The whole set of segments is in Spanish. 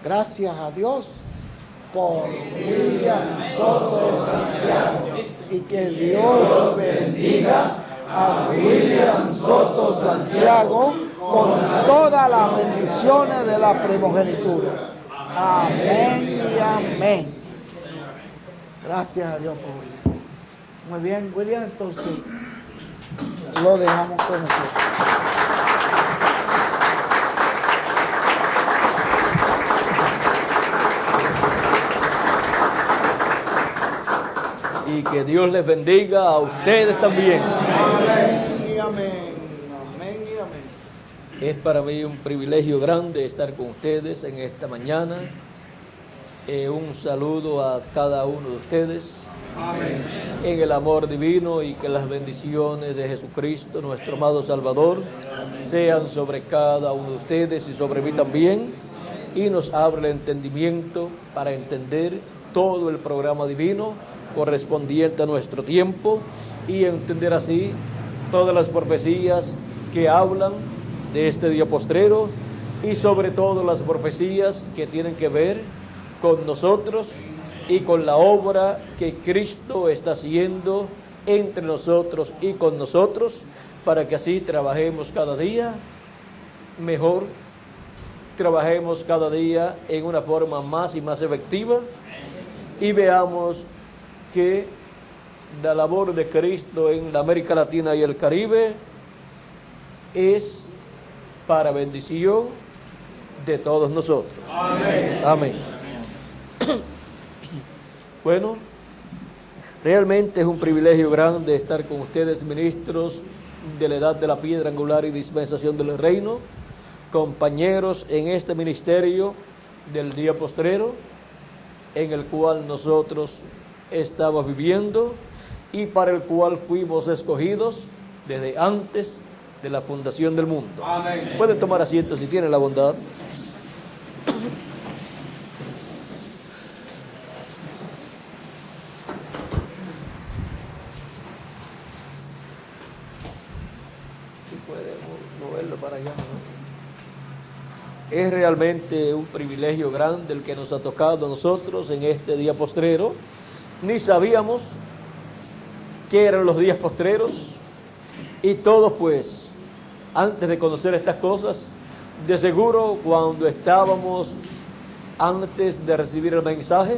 Gracias a Dios por William Soto Santiago. Y que Dios bendiga a William Soto Santiago con todas las bendiciones de la primogenitura. Amén y amén. Gracias a Dios por William. Muy bien, William, entonces lo dejamos con nosotros. Y que Dios les bendiga a ustedes también. Amén y amén. Amén y amén. Es para mí un privilegio grande estar con ustedes en esta mañana. Un saludo a cada uno de ustedes. Amén. En el amor divino, y que las bendiciones de Jesucristo, nuestro amado Salvador, sean sobre cada uno de ustedes y sobre mí también, y nos abra el entendimiento para entender todo el programa divino correspondiente a nuestro tiempo, y entender así todas las profecías que hablan de este día postrero, y sobre todo las profecías que tienen que ver con nosotros y con la obra que Cristo está haciendo entre nosotros y con nosotros, para que así trabajemos cada día mejor, trabajemos cada día en una forma más y más efectiva, y veamos que la labor de Cristo en la América Latina y el Caribe es para bendición de todos nosotros. Amén. Amén. Bueno, realmente es un privilegio grande estar con ustedes, ministros de la edad de la piedra angular y dispensación del reino, compañeros en este ministerio del día postrero, en el cual nosotros estamos viviendo y para el cual fuimos escogidos desde antes de la fundación del mundo. Amén. Pueden tomar asiento si tienen la bondad. Para allá, ¿no? Es realmente un privilegio grande el que nos ha tocado a nosotros en este día postrero. Ni sabíamos qué eran los días postreros, y todos pues, antes de conocer estas cosas, de seguro cuando estábamos antes de recibir el mensaje,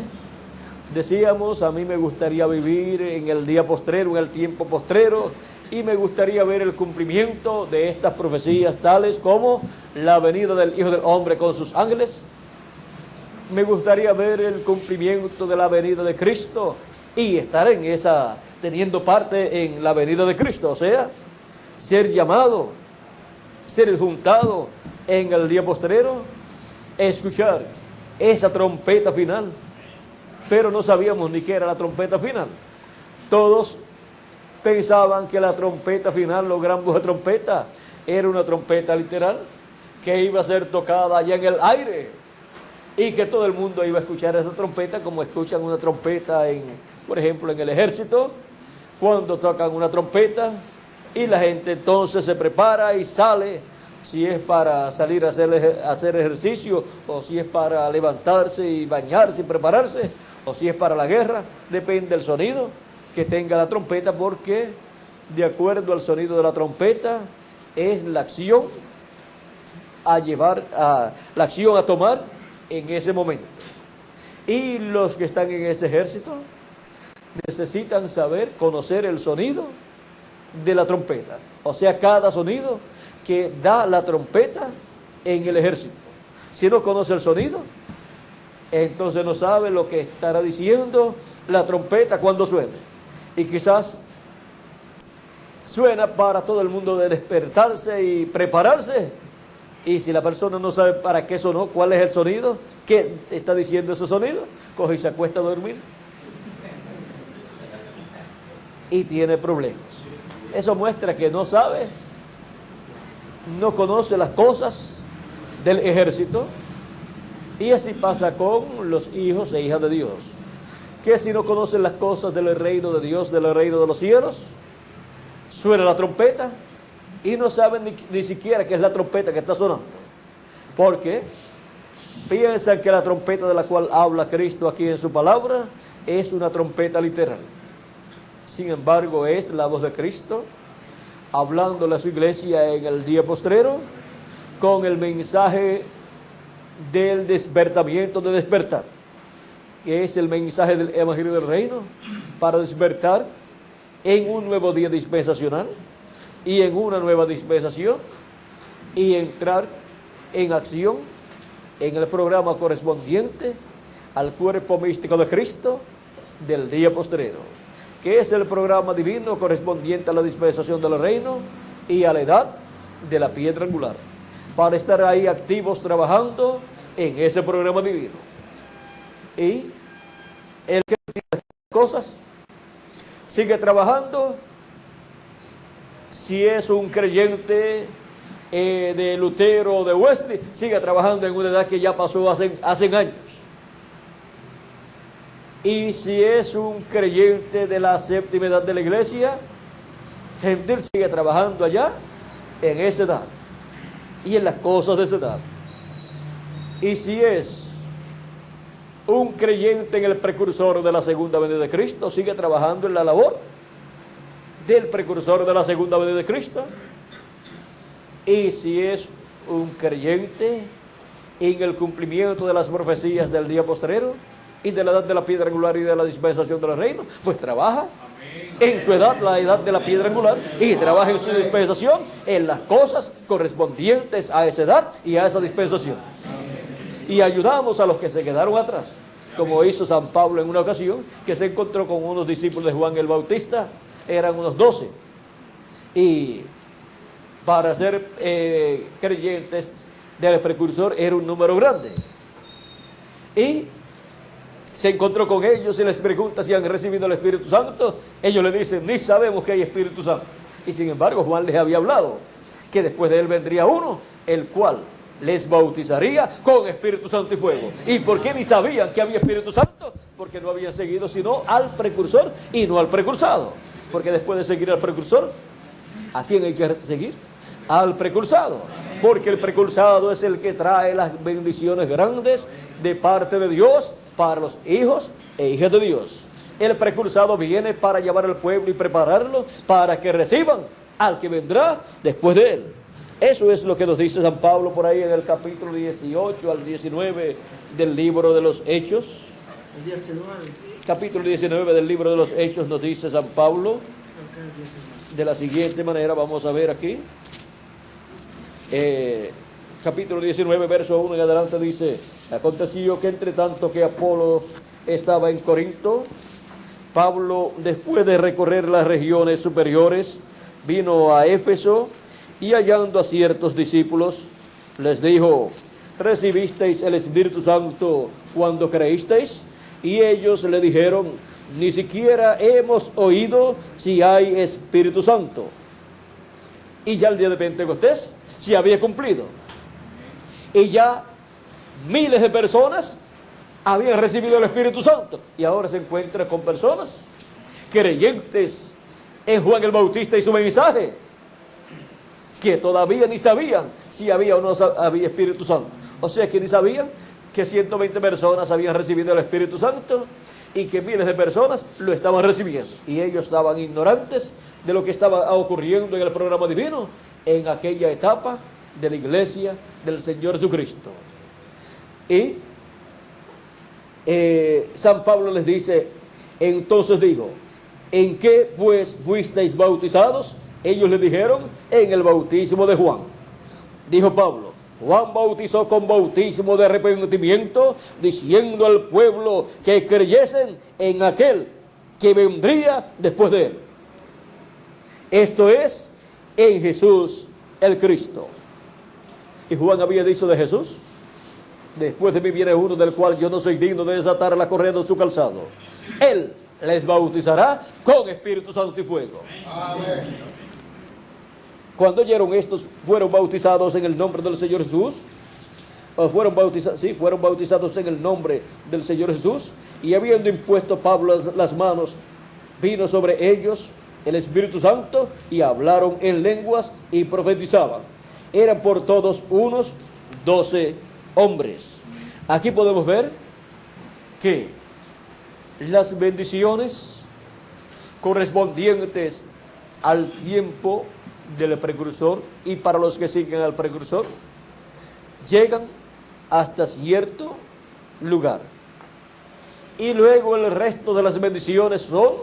decíamos: a mí me gustaría vivir en el día postrero, en el tiempo postrero, y me gustaría ver el cumplimiento de estas profecías, tales como la venida del Hijo del Hombre con sus ángeles. Me gustaría ver el cumplimiento de la venida de Cristo y estar en esa, teniendo parte en la venida de Cristo, o sea, ser llamado, ser juntado en el día postrero, escuchar esa trompeta final. Pero no sabíamos ni qué era la trompeta final. Todos pensaban que la trompeta final, los gran voz de trompeta, era una trompeta literal que iba a ser tocada allá en el aire, y que todo el mundo iba a escuchar esa trompeta como escuchan una trompeta, por ejemplo, en el ejército, cuando tocan una trompeta, y la gente entonces se prepara y sale, si es para salir a hacer ejercicio, o si es para levantarse y bañarse y prepararse, o si es para la guerra, depende del sonido que tenga la trompeta, porque de acuerdo al sonido de la trompeta es la acción a tomar en ese momento. Y los que están en ese ejército necesitan saber, conocer el sonido de la trompeta, o sea, cada sonido que da la trompeta en el ejército. Si no conoce el sonido, entonces no sabe lo que estará diciendo la trompeta cuando suene. Y quizás suena para todo el mundo de despertarse y prepararse, y si la persona no sabe para qué sonó, cuál es el sonido, qué está diciendo ese sonido, coge y se acuesta a dormir y tiene problemas. Eso muestra que no sabe, no conoce las cosas del ejército. Y así pasa con los hijos e hijas de Dios, que si no conocen las cosas del reino de Dios, del reino de los cielos, suena la trompeta y no saben ni siquiera qué es la trompeta que está sonando, porque piensan que la trompeta de la cual habla Cristo aquí en su palabra es una trompeta literal. Sin embargo, es la voz de Cristo hablándole a su iglesia en el día postrero con el mensaje del despertamiento, de despertar, que es el mensaje del Evangelio del Reino, para despertar en un nuevo día dispensacional y en una nueva dispensación y entrar en acción en el programa correspondiente al cuerpo místico de Cristo del día postrero, que es el programa divino correspondiente a la dispensación del reino y a la edad de la piedra angular, para estar ahí activos trabajando en ese programa divino. Y el que tiene estas cosas sigue trabajando. Si es un creyente de Lutero o de Wesley, sigue trabajando en una edad que ya pasó hace años. Y si es un creyente de la séptima edad de la iglesia gentil, sigue trabajando allá en esa edad y en las cosas de esa edad. Y si es un creyente en el precursor de la segunda venida de Cristo, sigue trabajando en la labor del precursor de la segunda venida de Cristo. Y si es un creyente en el cumplimiento de las profecías del día postrero y de la edad de la piedra angular y de la dispensación del reino, pues trabaja en su edad, la edad de la piedra angular, y trabaja en su dispensación en las cosas correspondientes a esa edad y a esa dispensación. Y ayudamos a los que se quedaron atrás, como hizo San Pablo en una ocasión, que se encontró con unos discípulos de Juan el Bautista, eran unos 12, y para ser creyentes del precursor era un número grande. Y se encontró con ellos y les pregunta si han recibido el Espíritu Santo. Ellos le dicen, ni sabemos que hay Espíritu Santo. Y sin embargo Juan les había hablado que después de él vendría uno, el cual les bautizaría con Espíritu Santo y fuego. ¿Y por qué ni sabían que había Espíritu Santo? Porque no habían seguido sino al precursor y no al precursado. Porque después de seguir al precursor, ¿a quién hay que seguir? Al precursado. Porque el precursado es el que trae las bendiciones grandes de parte de Dios para los hijos e hijas de Dios. El precursado viene para llevar al pueblo y prepararlo para que reciban al que vendrá después de él. Eso es lo que nos dice San Pablo por ahí en el capítulo 18 al 19 del libro de los Hechos. Capítulo 19 del libro de los Hechos nos dice San Pablo de la siguiente manera. Vamos a ver aquí. Capítulo 19, verso 1 en adelante dice: aconteció que entre tanto que Apolos estaba en Corinto, Pablo, después de recorrer las regiones superiores, vino a Éfeso y hallando a ciertos discípulos, les dijo: ¿recibisteis el Espíritu Santo cuando creísteis? Y ellos le dijeron: ni siquiera hemos oído si hay Espíritu Santo. Y ya el día de Pentecostés se había cumplido. Y ya miles de personas habían recibido el Espíritu Santo. Y ahora se encuentra con personas creyentes en Juan el Bautista y su mensaje, que todavía ni sabían si había o no había Espíritu Santo. O sea que ni sabían que 120 personas habían recibido el Espíritu Santo y que miles de personas lo estaban recibiendo. Y ellos estaban ignorantes de lo que estaba ocurriendo en el programa divino en aquella etapa de la iglesia del Señor Jesucristo. Y San Pablo les dice, entonces dijo: ¿en qué pues fuisteis bautizados? Ellos le dijeron: en el bautismo de Juan. Dijo Pablo: Juan bautizó con bautismo de arrepentimiento, diciendo al pueblo que creyesen en aquel que vendría después de él. Esto es, en Jesús el Cristo. Y Juan había dicho de Jesús: después de mí viene uno del cual yo no soy digno de desatar la correa de su calzado. Él les bautizará con Espíritu Santo y fuego. Amén. Cuando oyeron estos, fueron bautizados en el nombre del Señor Jesús. O fueron bautizados en el nombre del Señor Jesús. Y habiendo impuesto Pablo las manos, vino sobre ellos el Espíritu Santo, y hablaron en lenguas y profetizaban. Eran por todos unos 12 hombres. Aquí podemos ver que las bendiciones correspondientes al tiempo del precursor y para los que siguen al precursor llegan hasta cierto lugar. Y luego el resto de las bendiciones son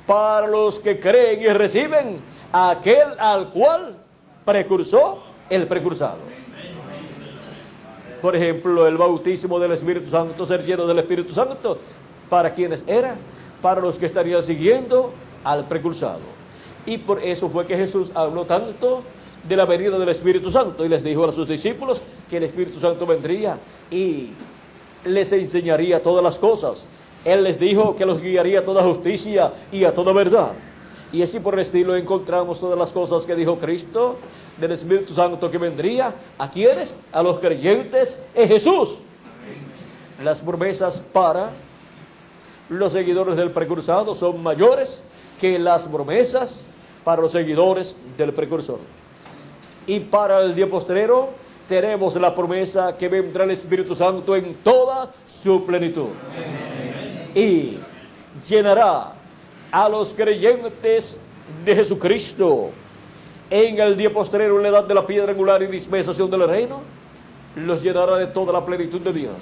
para los que creen y reciben a aquel al cual precursó el precursado. Por ejemplo, el bautismo del Espíritu Santo, ser lleno del Espíritu Santo, ¿para quiénes era? Para los que estarían siguiendo al precursado. Y por eso fue que Jesús habló tanto de la venida del Espíritu Santo y les dijo a sus discípulos que el Espíritu Santo vendría y les enseñaría todas las cosas. Él les dijo que los guiaría a toda justicia y a toda verdad. Y así por el estilo encontramos todas las cosas que dijo Cristo del Espíritu Santo que vendría. ¿A quiénes? A los creyentes en Jesús. Las promesas para los seguidores del precursado son mayores que las promesas para los seguidores del precursor. Y para el día postrero tenemos la promesa que vendrá el Espíritu Santo en toda su plenitud. Y llenará a los creyentes de Jesucristo en el día postrero, en la edad de la piedra angular y dispensación del reino, los llenará de toda la plenitud de Dios.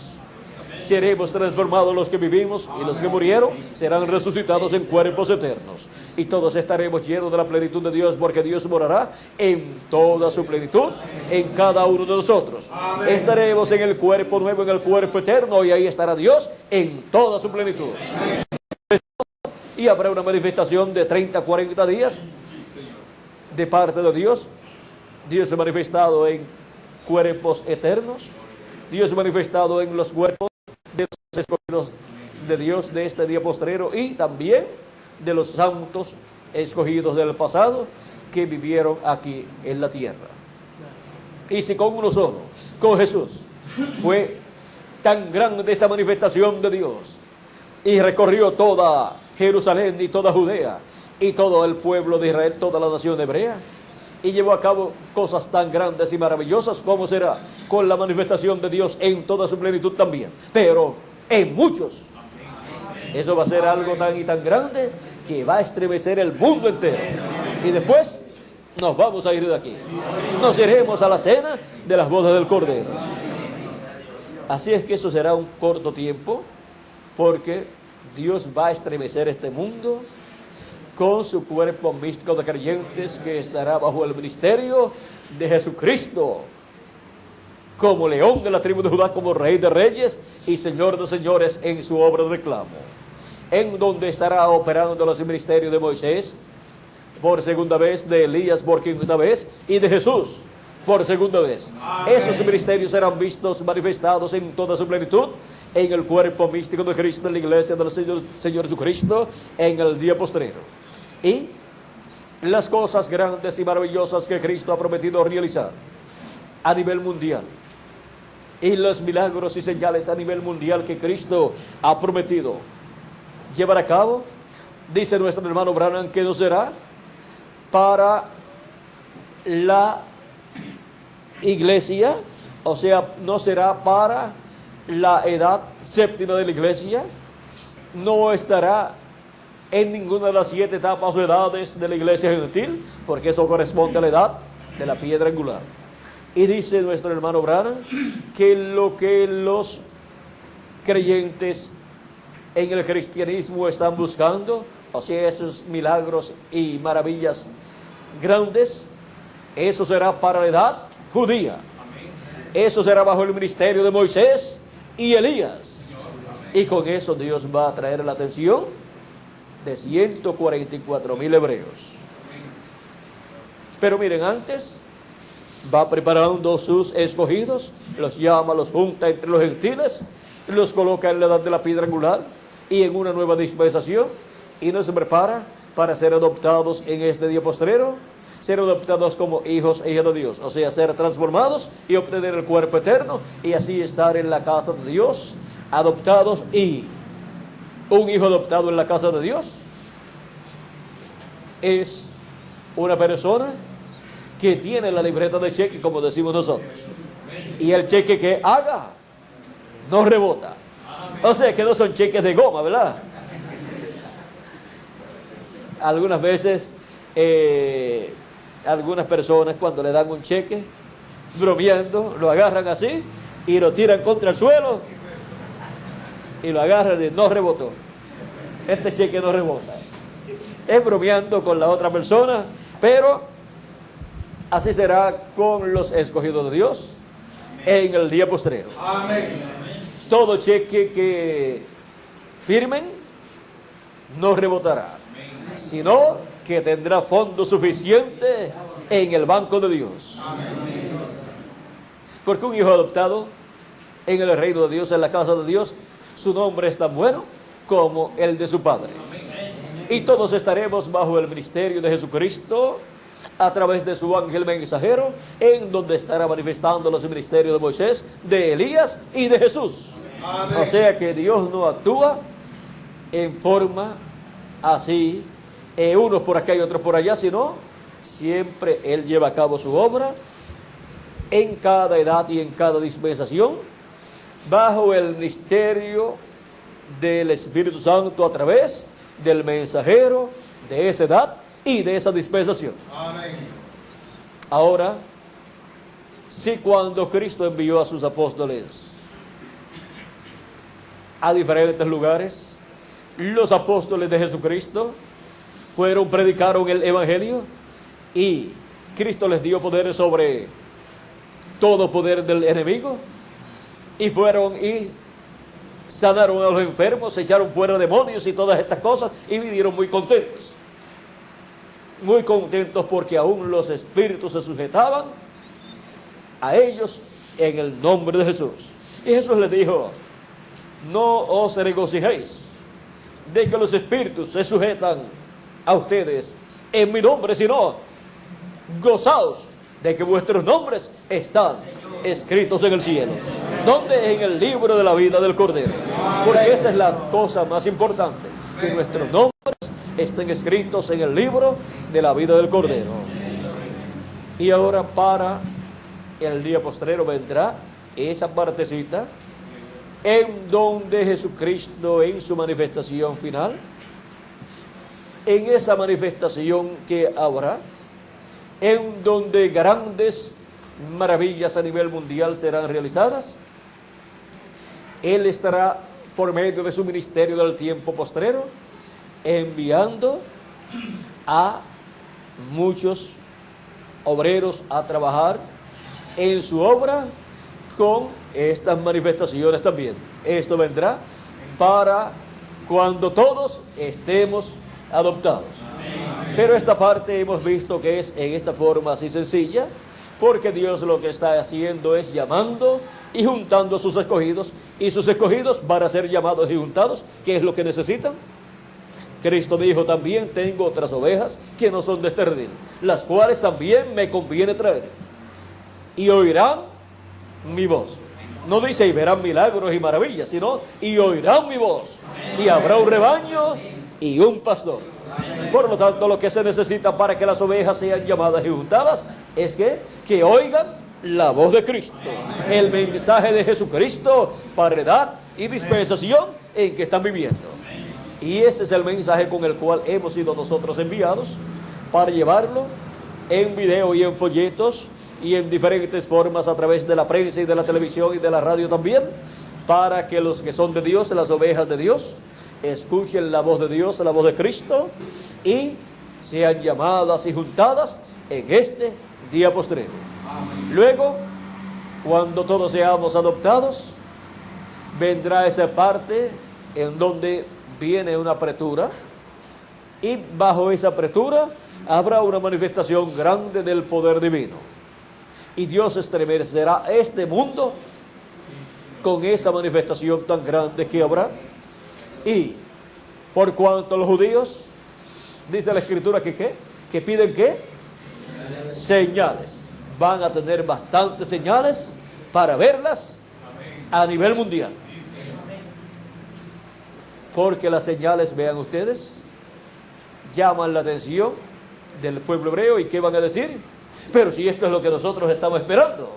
Seremos transformados los que vivimos y los que murieron serán resucitados en cuerpos eternos. Y todos estaremos llenos de la plenitud de Dios, porque Dios morará en toda su plenitud en cada uno de nosotros. Amén. Estaremos en el cuerpo nuevo, en el cuerpo eterno, y ahí estará Dios en toda su plenitud. Amén. Y habrá una manifestación de 30, 40 días de parte de Dios. Dios se ha manifestado en cuerpos eternos. Dios se ha manifestado en los cuerpos de los escogidos de Dios de este día postrero y también de los santos escogidos del pasado que vivieron aquí en la tierra. Y si con uno solo, con Jesús, fue tan grande esa manifestación de Dios y recorrió toda Jerusalén y toda Judea y todo el pueblo de Israel, toda la nación hebrea, y llevó a cabo cosas tan grandes y maravillosas, como será con la manifestación de Dios en toda su plenitud también, pero en muchos. Eso va a ser algo tan y tan grande que va a estremecer el mundo entero. Y después nos vamos a ir de aquí. Nos iremos a la cena de las bodas del Cordero. Así es que eso será un corto tiempo, porque Dios va a estremecer este mundo con su cuerpo místico de creyentes que estará bajo el ministerio de Jesucristo, como león de la tribu de Judá, como rey de reyes y señor de señores en su obra de reclamo, en donde estará operando los ministerios de Moisés por segunda vez, de Elías por quinta vez y de Jesús por segunda vez. Amén. Esos ministerios serán vistos, manifestados en toda su plenitud en el cuerpo místico de Cristo, en la iglesia del Señor Jesucristo, en el día postrero. Y las cosas grandes y maravillosas que Cristo ha prometido realizar a nivel mundial, y los milagros y señales a nivel mundial que Cristo ha prometido llevar a cabo, dice nuestro hermano Branham que no será para la iglesia, o sea, no será para la edad séptima de la iglesia, no estará en ninguna de las 7 etapas o edades de la iglesia gentil, porque eso corresponde a la edad de la piedra angular. Y dice nuestro hermano Branham que lo que los creyentes en el cristianismo están buscando, o sea, esos milagros y maravillas grandes, eso será para la edad judía. Eso será bajo el ministerio de Moisés y Elías. Y con eso Dios va a traer la atención de 144,000 hebreos. Pero miren, antes va preparando sus escogidos, los llama, los junta entre los gentiles, los coloca en la edad de la piedra angular y en una nueva dispensación, y nos prepara para ser adoptados en este día postrero, ser adoptados como hijos e hijas de Dios, o sea, ser transformados y obtener el cuerpo eterno, y así estar en la casa de Dios, adoptados. Y un hijo adoptado en la casa de Dios es una persona que tiene la libreta de cheque, como decimos nosotros, y el cheque que haga no rebota. O sea que no son cheques de goma, ¿verdad? Algunas veces, algunas personas cuando le dan un cheque, bromeando, lo agarran así y lo tiran contra el suelo y lo agarran y no rebotó. Este cheque no rebota. Es bromeando con la otra persona, pero así será con los escogidos de Dios en el día postrero. Amén. Todo cheque que firmen no rebotará, sino que tendrá fondo suficiente en el banco de Dios. Porque un hijo adoptado en el reino de Dios, en la casa de Dios, su nombre es tan bueno como el de su padre. Y todos estaremos bajo el ministerio de Jesucristo a través de su ángel mensajero, en donde estará manifestando los ministerios de Moisés, de Elías y de Jesús. Amén. O sea que Dios no actúa en forma así, unos por acá y otros por allá, sino siempre Él lleva a cabo su obra en cada edad y en cada dispensación, bajo el ministerio del Espíritu Santo a través del mensajero de esa edad y de esa dispensación. Amén. Ahora, si cuando Cristo envió a sus apóstoles a diferentes lugares, los apóstoles de Jesucristo predicaron el Evangelio y Cristo les dio poder sobre todo poder del enemigo, y fueron y sanaron a los enfermos, echaron fuera demonios y todas estas cosas, y vinieron muy contentos porque aún los espíritus se sujetaban a ellos en el nombre de Jesús. Y Jesús les dijo: no os regocijéis de que los espíritus se sujetan a ustedes en mi nombre, sino gozaos de que vuestros nombres están escritos en el cielo. ¿Dónde? En el libro de la vida del Cordero. Porque esa es la cosa más importante, que nuestros nombres estén escritos en el libro de la vida del Cordero. Y ahora, para el día postrero, vendrá esa partecita en donde Jesucristo, en su manifestación final, en esa manifestación que habrá, en donde grandes maravillas a nivel mundial serán realizadas, Él estará por medio de su ministerio del tiempo postrero enviando a muchos obreros a trabajar en su obra con estas manifestaciones también. Esto vendrá para cuando todos estemos adoptados. Pero esta parte hemos visto que es en esta forma así sencilla, porque Dios lo que está haciendo es llamando y juntando a sus escogidos, y sus escogidos van a ser llamados y juntados. ¿Qué es lo que necesitan? Cristo dijo también: tengo otras ovejas que no son de este redil, las cuales también me conviene traer, y oirán mi voz. No dice y verán milagros y maravillas, sino y oirán mi voz, y habrá un rebaño y un pastor. Por lo tanto, lo que se necesita para que las ovejas sean llamadas y juntadas es que oigan la voz de Cristo, el mensaje de Jesucristo para edad y dispensación en que están viviendo. Y ese es el mensaje con el cual hemos sido nosotros enviados, para llevarlo en video y en folletos y en diferentes formas a través de la prensa y de la televisión y de la radio también, para que los que son de Dios, las ovejas de Dios, escuchen la voz de Dios, la voz de Cristo, y sean llamadas y juntadas en este día postrero. Luego, cuando todos seamos adoptados, vendrá esa parte en donde viene una apretura, y bajo esa apretura habrá una manifestación grande del poder divino, y Dios estremecerá este mundo con esa manifestación tan grande que habrá. Y por cuanto los judíos, dice la Escritura que piden ¿qué? Señales. Van a tener bastantes señales para verlas a nivel mundial. Porque las señales, vean ustedes, llaman la atención del pueblo hebreo. ¿Y qué van a decir? Pero si esto es lo que nosotros estamos esperando.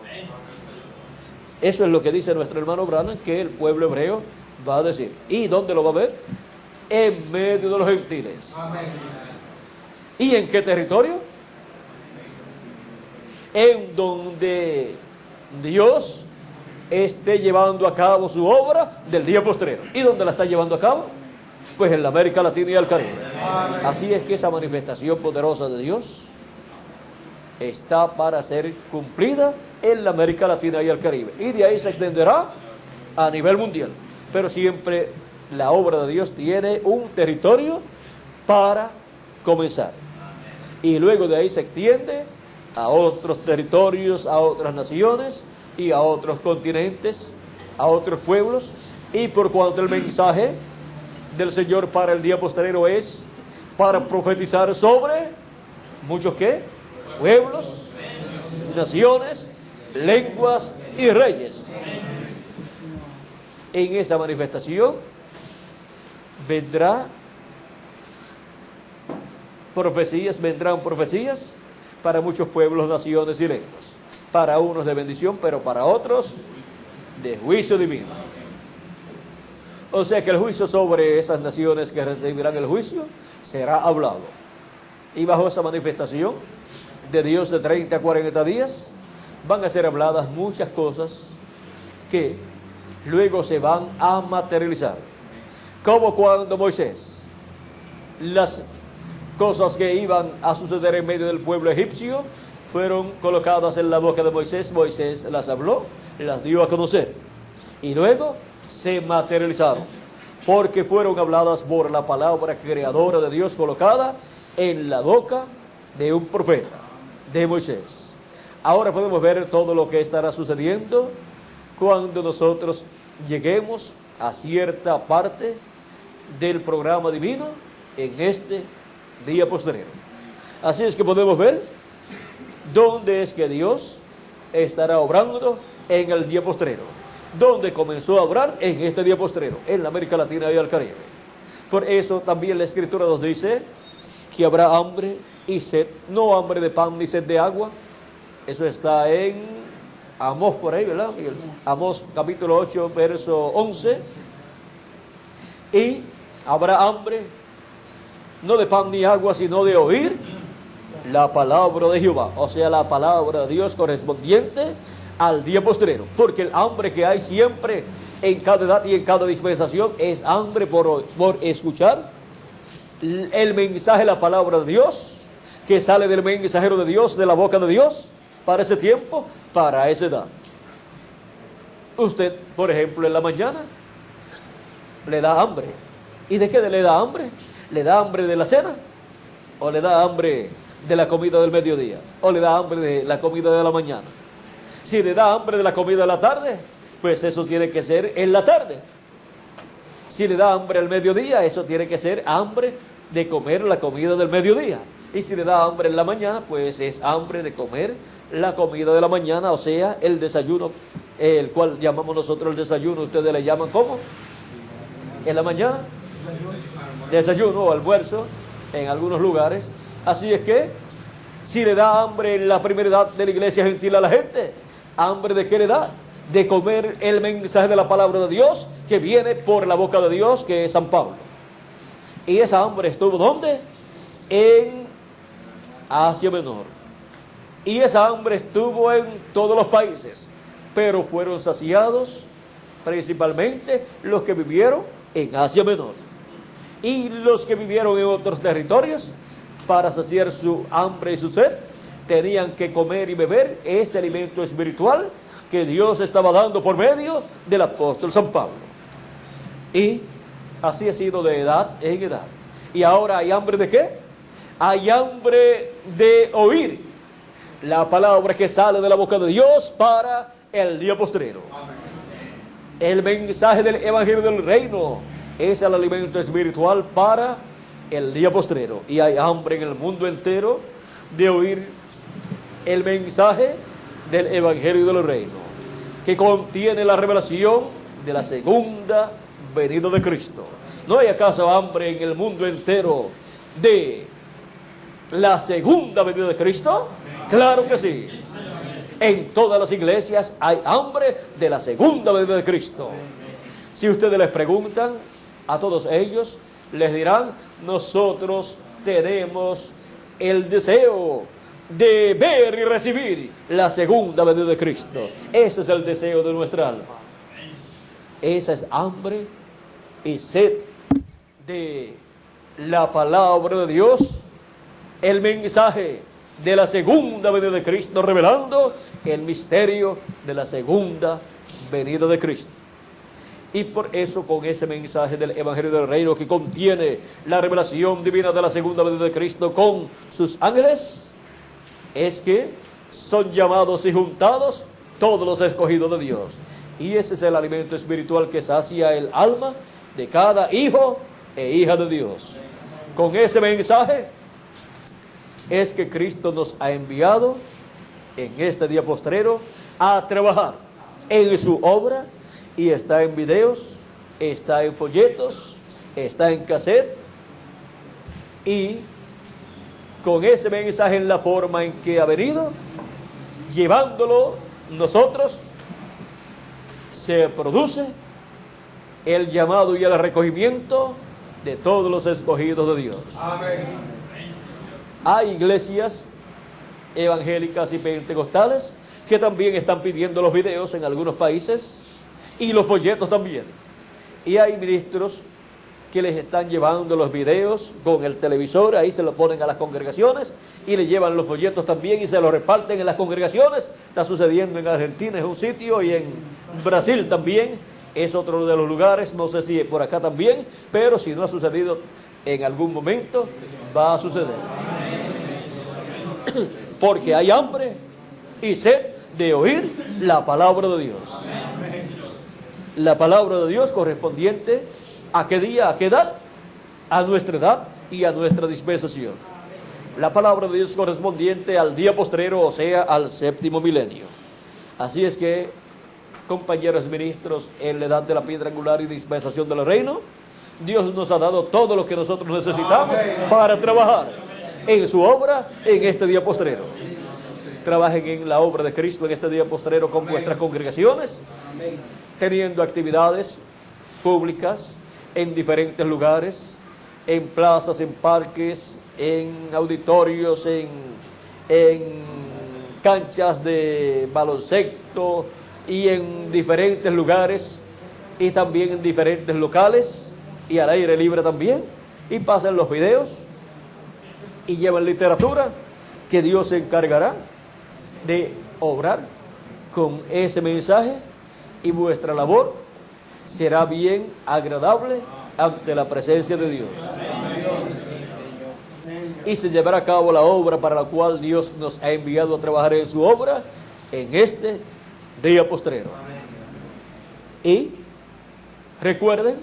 Eso es lo que dice nuestro hermano Branham, que el pueblo hebreo va a decir. ¿Y dónde lo va a ver? En medio de los gentiles. ¿Y en qué territorio? En donde Dios esté llevando a cabo su obra del día postrero. ¿Y dónde la está llevando a cabo? Pues en la América Latina y el Caribe. Así es que esa manifestación poderosa de Dios está para ser cumplida en la América Latina y el Caribe. Y de ahí se extenderá a nivel mundial. Pero siempre la obra de Dios tiene un territorio para comenzar. Y luego de ahí se extiende a otros territorios, a otras naciones y a otros continentes, a otros pueblos. Y por cuanto el mensaje del Señor para el día postrero es para profetizar sobre muchos ¿qué? Pueblos, naciones, lenguas y reyes. En esa manifestación vendrán profecías para muchos pueblos, naciones y lenguas. Para unos de bendición, pero para otros de juicio divino. O sea que el juicio sobre esas naciones que recibirán el juicio será hablado. Y bajo esa manifestación de Dios de 30 a 40 días van a ser habladas muchas cosas que luego se van a materializar. Como cuando Moisés, las cosas que iban a suceder en medio del pueblo egipcio fueron colocadas en la boca de Moisés. Moisés las habló, las dio a conocer y luego se materializaron porque fueron habladas por la palabra creadora de Dios colocada en la boca de un profeta, de Moisés. Ahora podemos ver todo lo que estará sucediendo cuando nosotros lleguemos a cierta parte del programa divino en este día postrero. Así es que podemos ver dónde es que Dios estará obrando en el día postrero. ¿Dónde comenzó a obrar? En este día postrero, en la América Latina y el Caribe. Por eso también la Escritura nos dice que habrá hambre y sed, no hambre de pan ni sed de agua. Eso está en Amós por ahí, ¿verdad, Miguel? Amós capítulo 8, verso 11. Y habrá hambre, no de pan ni agua, sino de oír la palabra de Jehová. O sea, la palabra de Dios correspondiente al día postrero. Porque el hambre que hay siempre en cada edad y en cada dispensación es hambre por escuchar el mensaje, la palabra de Dios, que sale del mensajero de Dios, de la boca de Dios, para ese tiempo, para esa edad. Usted, por ejemplo, en la mañana le da hambre. ¿Y de qué le da hambre? ¿Le da hambre de la cena? ¿O le da hambre de la comida del mediodía? ¿O le da hambre de la comida de la mañana? Si le da hambre de la comida de la tarde, pues eso tiene que ser en la tarde. Si le da hambre al mediodía, eso tiene que ser hambre de comer la comida del mediodía. Y si le da hambre en la mañana, pues es hambre de comer la comida de la mañana, o sea, el desayuno, el cual llamamos nosotros el desayuno. ¿Ustedes le llaman cómo? ¿En la mañana? Desayuno o almuerzo en algunos lugares. Así es que, si le da hambre en la primera edad de la iglesia gentil a la gente, ¿hambre de qué le da? De comer el mensaje de la palabra de Dios que viene por la boca de Dios, que es San Pablo. Y esa hambre estuvo ¿dónde? En Asia Menor. Y esa hambre estuvo en todos los países, pero fueron saciados principalmente los que vivieron en Asia Menor. Y los que vivieron en otros territorios, para saciar su hambre y su sed, tenían que comer y beber ese alimento espiritual que Dios estaba dando por medio del apóstol San Pablo. Y así ha sido de edad en edad. Y ahora hay hambre ¿de qué? Hay hambre de oír la palabra que sale de la boca de Dios para el día postrero. El mensaje del evangelio del reino es el alimento espiritual para el día postrero. Y hay hambre en el mundo entero de oír el mensaje del evangelio del reino, que contiene la revelación de la segunda venida de Cristo. ¿No hay acaso hambre en el mundo entero de la segunda venida de Cristo? Claro que sí. En todas las iglesias hay hambre de la segunda venida de Cristo. Si ustedes les preguntan a todos ellos, les dirán: nosotros tenemos el deseo de ver y recibir la segunda venida de Cristo. Ese es el deseo de nuestra alma. Esa es hambre y sed de la palabra de Dios, el mensaje de la segunda venida de Cristo, revelando el misterio de la segunda venida de Cristo. Y por eso, con ese mensaje del Evangelio del Reino, que contiene la revelación divina de la segunda venida de Cristo con sus ángeles, es que son llamados y juntados todos los escogidos de Dios. Y ese es el alimento espiritual que sacia el alma de cada hijo e hija de Dios. Con ese mensaje es que Cristo nos ha enviado en este día postrero a trabajar en su obra, y está en videos, está en folletos, está en cassette, y con ese mensaje en la forma en que ha venido, llevándolo nosotros, se produce el llamado y el recogimiento de todos los escogidos de Dios. Amén. Hay iglesias evangélicas y pentecostales que también están pidiendo los videos en algunos países, y los folletos también. Y hay ministros que les están llevando los videos con el televisor, ahí se lo ponen a las congregaciones, y le llevan los folletos también y se los reparten en las congregaciones. Está sucediendo en Argentina, es un sitio, y en Brasil también es otro de los lugares, no sé si por acá también, pero si no ha sucedido en algún momento, va a suceder. Porque hay hambre y sed de oír la palabra de Dios. La palabra de Dios correspondiente ¿a qué día? ¿A qué edad? A nuestra edad y a nuestra dispensación. La palabra de Dios correspondiente al día postrero, o sea, al séptimo milenio. Así es que, compañeros ministros, en la edad de la piedra angular y dispensación del reino, Dios nos ha dado todo lo que nosotros necesitamos para trabajar en su obra en este día postrero. Trabajen en la obra de Cristo en este día postrero con vuestras congregaciones, teniendo actividades públicas en diferentes lugares, en plazas, en parques, en auditorios, en canchas de baloncesto y en diferentes lugares, y también en diferentes locales y al aire libre también, y pasen los videos y llevan literatura, que Dios se encargará de obrar con ese mensaje, y vuestra labor será bien agradable ante la presencia de Dios. Y se llevará a cabo la obra para la cual Dios nos ha enviado a trabajar en su obra en este día postrero. Y recuerden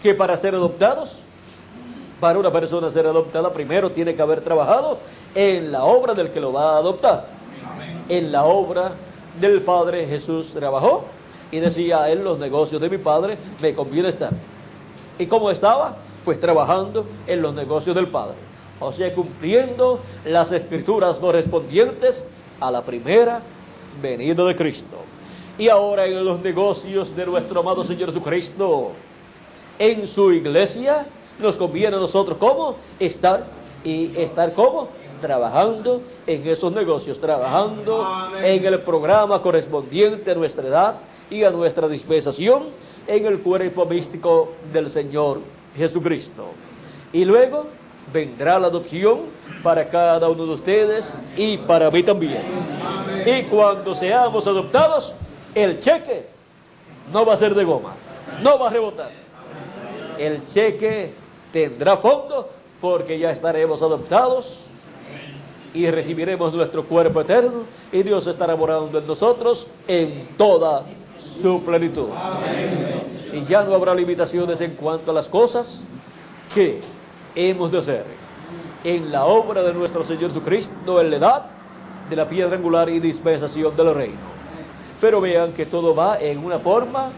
que para ser adoptados, para una persona ser adoptada, primero tiene que haber trabajado en la obra del que lo va a adoptar. En la obra del Padre Jesús trabajó y decía a él: los negocios de mi Padre me conviene estar. ¿Y cómo estaba? Pues trabajando en los negocios del Padre, o sea, cumpliendo las escrituras correspondientes a la primera venida de Cristo. Y ahora en los negocios de nuestro amado Señor Jesucristo, en su iglesia, nos conviene a nosotros ¿cómo? Estar ¿cómo? Trabajando en esos negocios, trabajando en el programa correspondiente a nuestra edad y a nuestra dispensación, en el cuerpo místico del Señor Jesucristo. Y luego vendrá la adopción para cada uno de ustedes y para mí también. Y cuando seamos adoptados, el cheque no va a ser de goma, no va a rebotar. El cheque tendrá fondo, porque ya estaremos adoptados y recibiremos nuestro cuerpo eterno, y Dios estará morando en nosotros en toda su plenitud. Y ya no habrá limitaciones en cuanto a las cosas que hemos de hacer en la obra de nuestro Señor Jesucristo en la edad de la piedra angular y dispensación del reino. Pero vean que todo va en una forma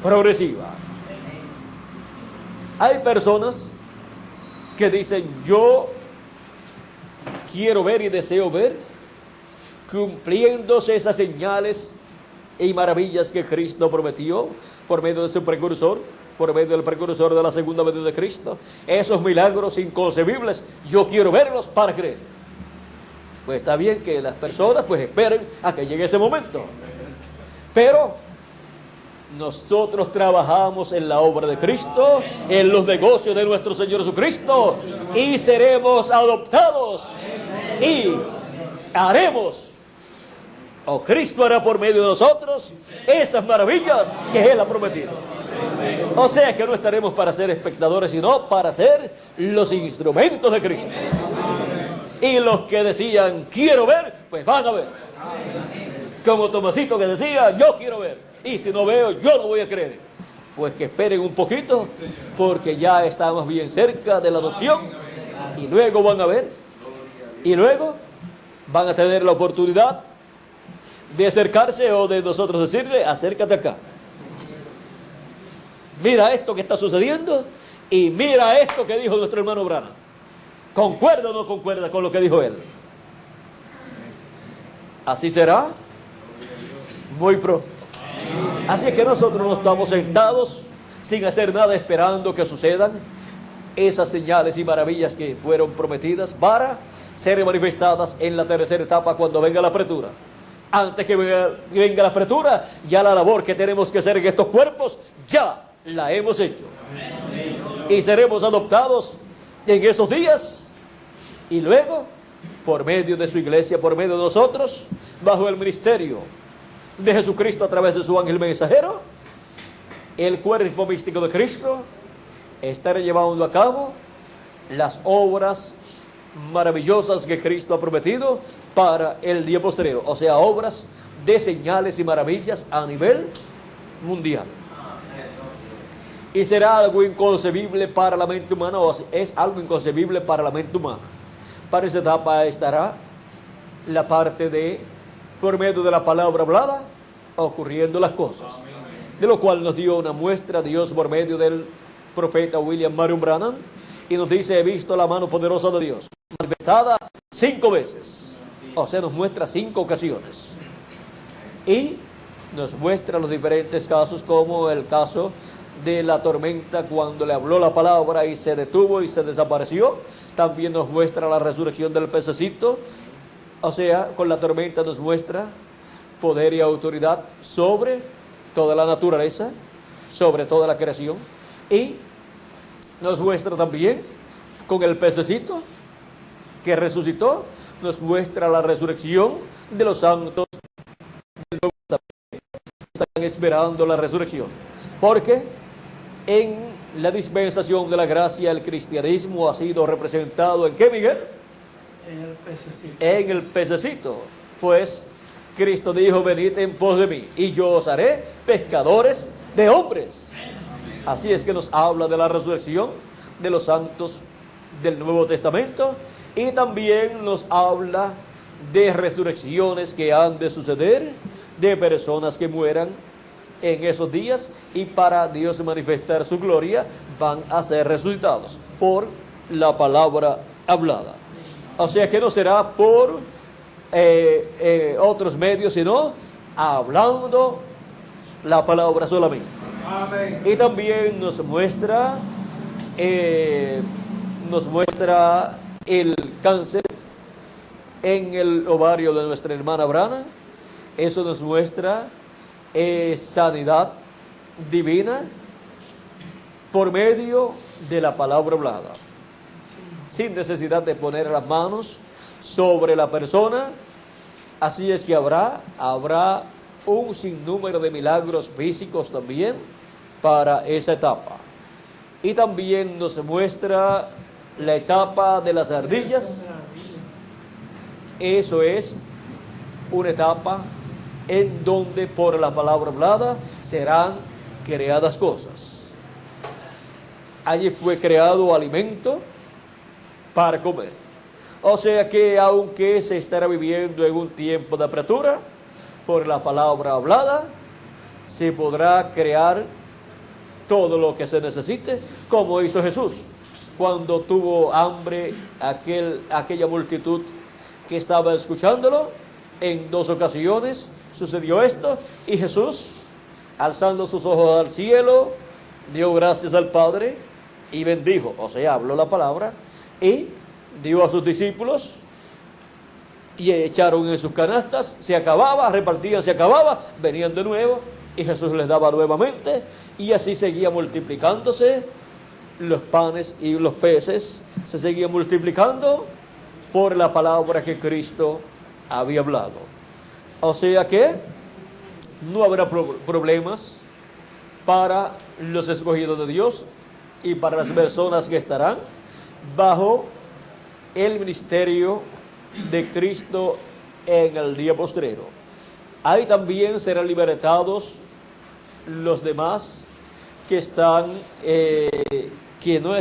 progresiva. Hay personas que dicen: yo quiero ver y deseo ver cumpliéndose esas señales y maravillas que Cristo prometió por medio de su precursor, por medio del precursor de la segunda venida de Cristo. Esos milagros inconcebibles, yo quiero verlos para creer. Pues está bien que las personas pues esperen a que llegue ese momento. Pero nosotros trabajamos en la obra de Cristo, en los negocios de nuestro Señor Jesucristo, y seremos adoptados y haremos, o Cristo hará por medio de nosotros, esas maravillas que Él ha prometido. O sea que no estaremos para ser espectadores, sino para ser los instrumentos de Cristo. Y los que decían, quiero ver, pues van a ver. Como Tomasito que decía, yo quiero ver. Y si no veo, yo no voy a creer. Pues que esperen un poquito, porque ya estamos bien cerca de la adopción. Y luego van a ver. Y luego van a tener la oportunidad de acercarse o de nosotros decirle, acércate acá. Mira esto que está sucediendo y mira esto que dijo nuestro hermano Branham. ¿Concuerda o no concuerda con lo que dijo él? Así será muy pronto. Así es que nosotros no estamos sentados sin hacer nada esperando que sucedan esas señales y maravillas que fueron prometidas para ser manifestadas en la tercera etapa cuando venga la apertura. Antes que venga la apertura, ya la labor que tenemos que hacer en estos cuerpos, ya la hemos hecho. Y seremos adoptados en esos días. Y luego, por medio de su iglesia, por medio de nosotros, bajo el ministerio de Jesucristo a través de su ángel mensajero, el cuerpo místico de Cristo estará llevando a cabo las obras maravillosas que Cristo ha prometido para el día posterior, o sea, obras de señales y maravillas a nivel mundial. Y será algo inconcebible para la mente humana, o es algo inconcebible para la mente humana. Para esa etapa estará la parte de, por medio de la palabra hablada, ocurriendo las cosas. De lo cual nos dio una muestra Dios por medio del profeta William Marion Branham, y nos dice, he visto la mano poderosa de Dios manifestada 5 veces. O sea, nos muestra 5 ocasiones. Y nos muestra los diferentes casos, como el caso de la tormenta cuando le habló la palabra y se detuvo y se desapareció. También nos muestra la resurrección del pececito. O sea, con la tormenta nos muestra poder y autoridad sobre toda la naturaleza, sobre toda la creación. Y nos muestra también con el pececito que resucitó, nos muestra la resurrección de los santos del Nuevo Testamento. Están esperando la resurrección, porque en la dispensación de la gracia el cristianismo ha sido representado ¿en qué, Miguel? En el pececito. En el pececito. Pues Cristo dijo, venid en pos de mí y yo os haré pescadores de hombres. Así es que nos habla de la resurrección de los santos del Nuevo Testamento, y también nos habla de resurrecciones que han de suceder de personas que mueran en esos días, y para Dios manifestar su gloria van a ser resucitados por la palabra hablada. O sea que no será por otros medios, sino hablando la palabra solamente. Amén. Y también nos muestra el cáncer en el ovario de nuestra hermana Branham. Eso nos muestra sanidad divina por medio de la palabra hablada, sin necesidad de poner las manos sobre la persona. Así es que habrá un sinnúmero de milagros físicos también para esa etapa. Y también nos muestra la etapa de las ardillas. Eso es una etapa en donde por la palabra hablada serán creadas cosas. Allí fue creado alimento para comer. O sea que aunque se estará viviendo en un tiempo de apertura, por la palabra hablada se podrá crear todo lo que se necesite, como hizo Jesús cuando tuvo hambre aquella multitud que estaba escuchándolo. En 2 ocasiones sucedió esto y Jesús, alzando sus ojos al cielo, dio gracias al Padre y bendijo, o sea, habló la palabra y dio a sus discípulos y echaron en sus canastas, se acababa, repartían, se acababa, venían de nuevo y Jesús les daba nuevamente y así seguía multiplicándose los panes y los peces, se seguían multiplicando por la palabra que Cristo había hablado. O sea que no habrá problemas para los escogidos de Dios y para las personas que estarán bajo el ministerio de Cristo en el día postrero. Ahí también serán libertados los demás que están, que no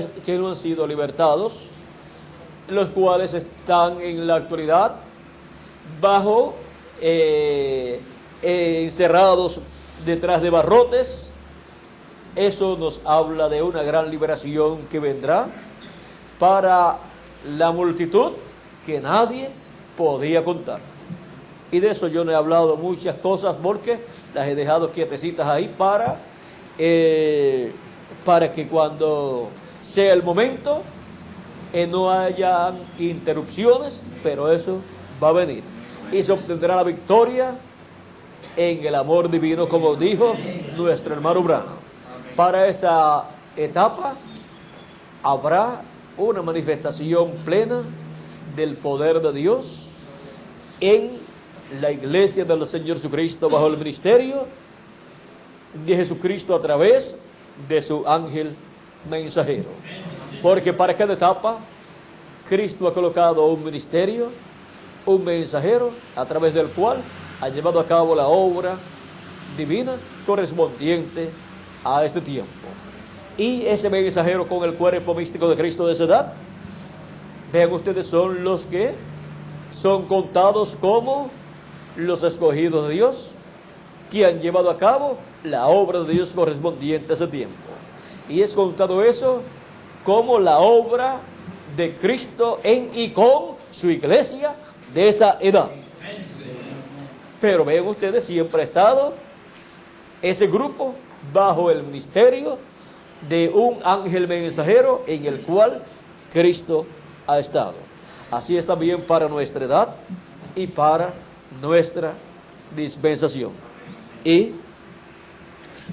han sido libertados, los cuales están en la actualidad bajo, encerrados detrás de barrotes. Eso nos habla de una gran liberación que vendrá para la multitud que nadie podía contar. Y de eso yo no he hablado muchas cosas porque las he dejado quietecitas ahí para que cuando sea el momento no haya interrupciones, pero eso va a venir. Y se obtendrá la victoria en el amor divino, como dijo nuestro hermano Branham. Para esa etapa habrá una manifestación plena del poder de Dios en la iglesia del Señor Jesucristo bajo el ministerio de Jesucristo a través de su ángel mensajero. Porque para cada etapa Cristo ha colocado un ministerio, un mensajero a través del cual ha llevado a cabo la obra divina correspondiente a este tiempo. Y ese mensajero con el cuerpo místico de Cristo de esa edad, vean ustedes, son los que son contados como los escogidos de Dios, que han llevado a cabo la obra de Dios correspondiente a ese tiempo. Y es contado eso como la obra de Cristo en y con su iglesia de esa edad. Pero vean ustedes, siempre ha estado ese grupo bajo el ministerio de un ángel mensajero en el cual Cristo ha estado. Así es también para nuestra edad y para nuestra dispensación. Y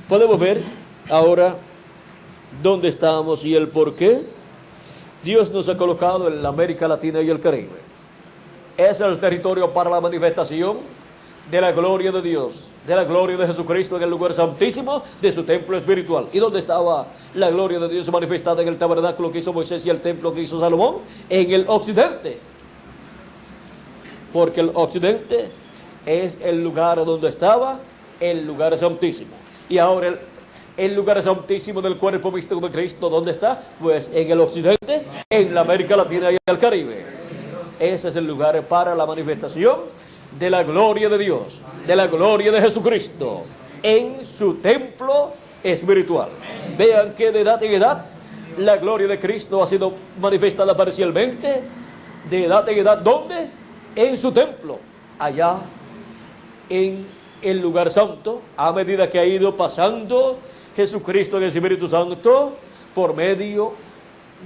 podemos ver ahora dónde estamos y el por qué Dios nos ha colocado en la América Latina y el Caribe. Es el territorio para la manifestación de la gloria de Dios, de la gloria de Jesucristo en el lugar santísimo de su templo espiritual. ¿Y dónde estaba la gloria de Dios manifestada? En el tabernáculo que hizo Moisés y el templo que hizo Salomón, en el occidente. Porque el occidente es el lugar donde estaba el lugar santísimo. Y ahora el lugar santísimo del cuerpo místico de Cristo, ¿dónde está? Pues en el occidente, en la América Latina y el Caribe. Ese es el lugar para la manifestación de la gloria de Dios, de la gloria de Jesucristo en su templo espiritual. Vean que de edad en edad la gloria de Cristo ha sido manifestada parcialmente. De edad en edad, ¿dónde? En su templo, allá en el lugar santo, a medida que ha ido pasando Jesucristo en el Espíritu Santo por medio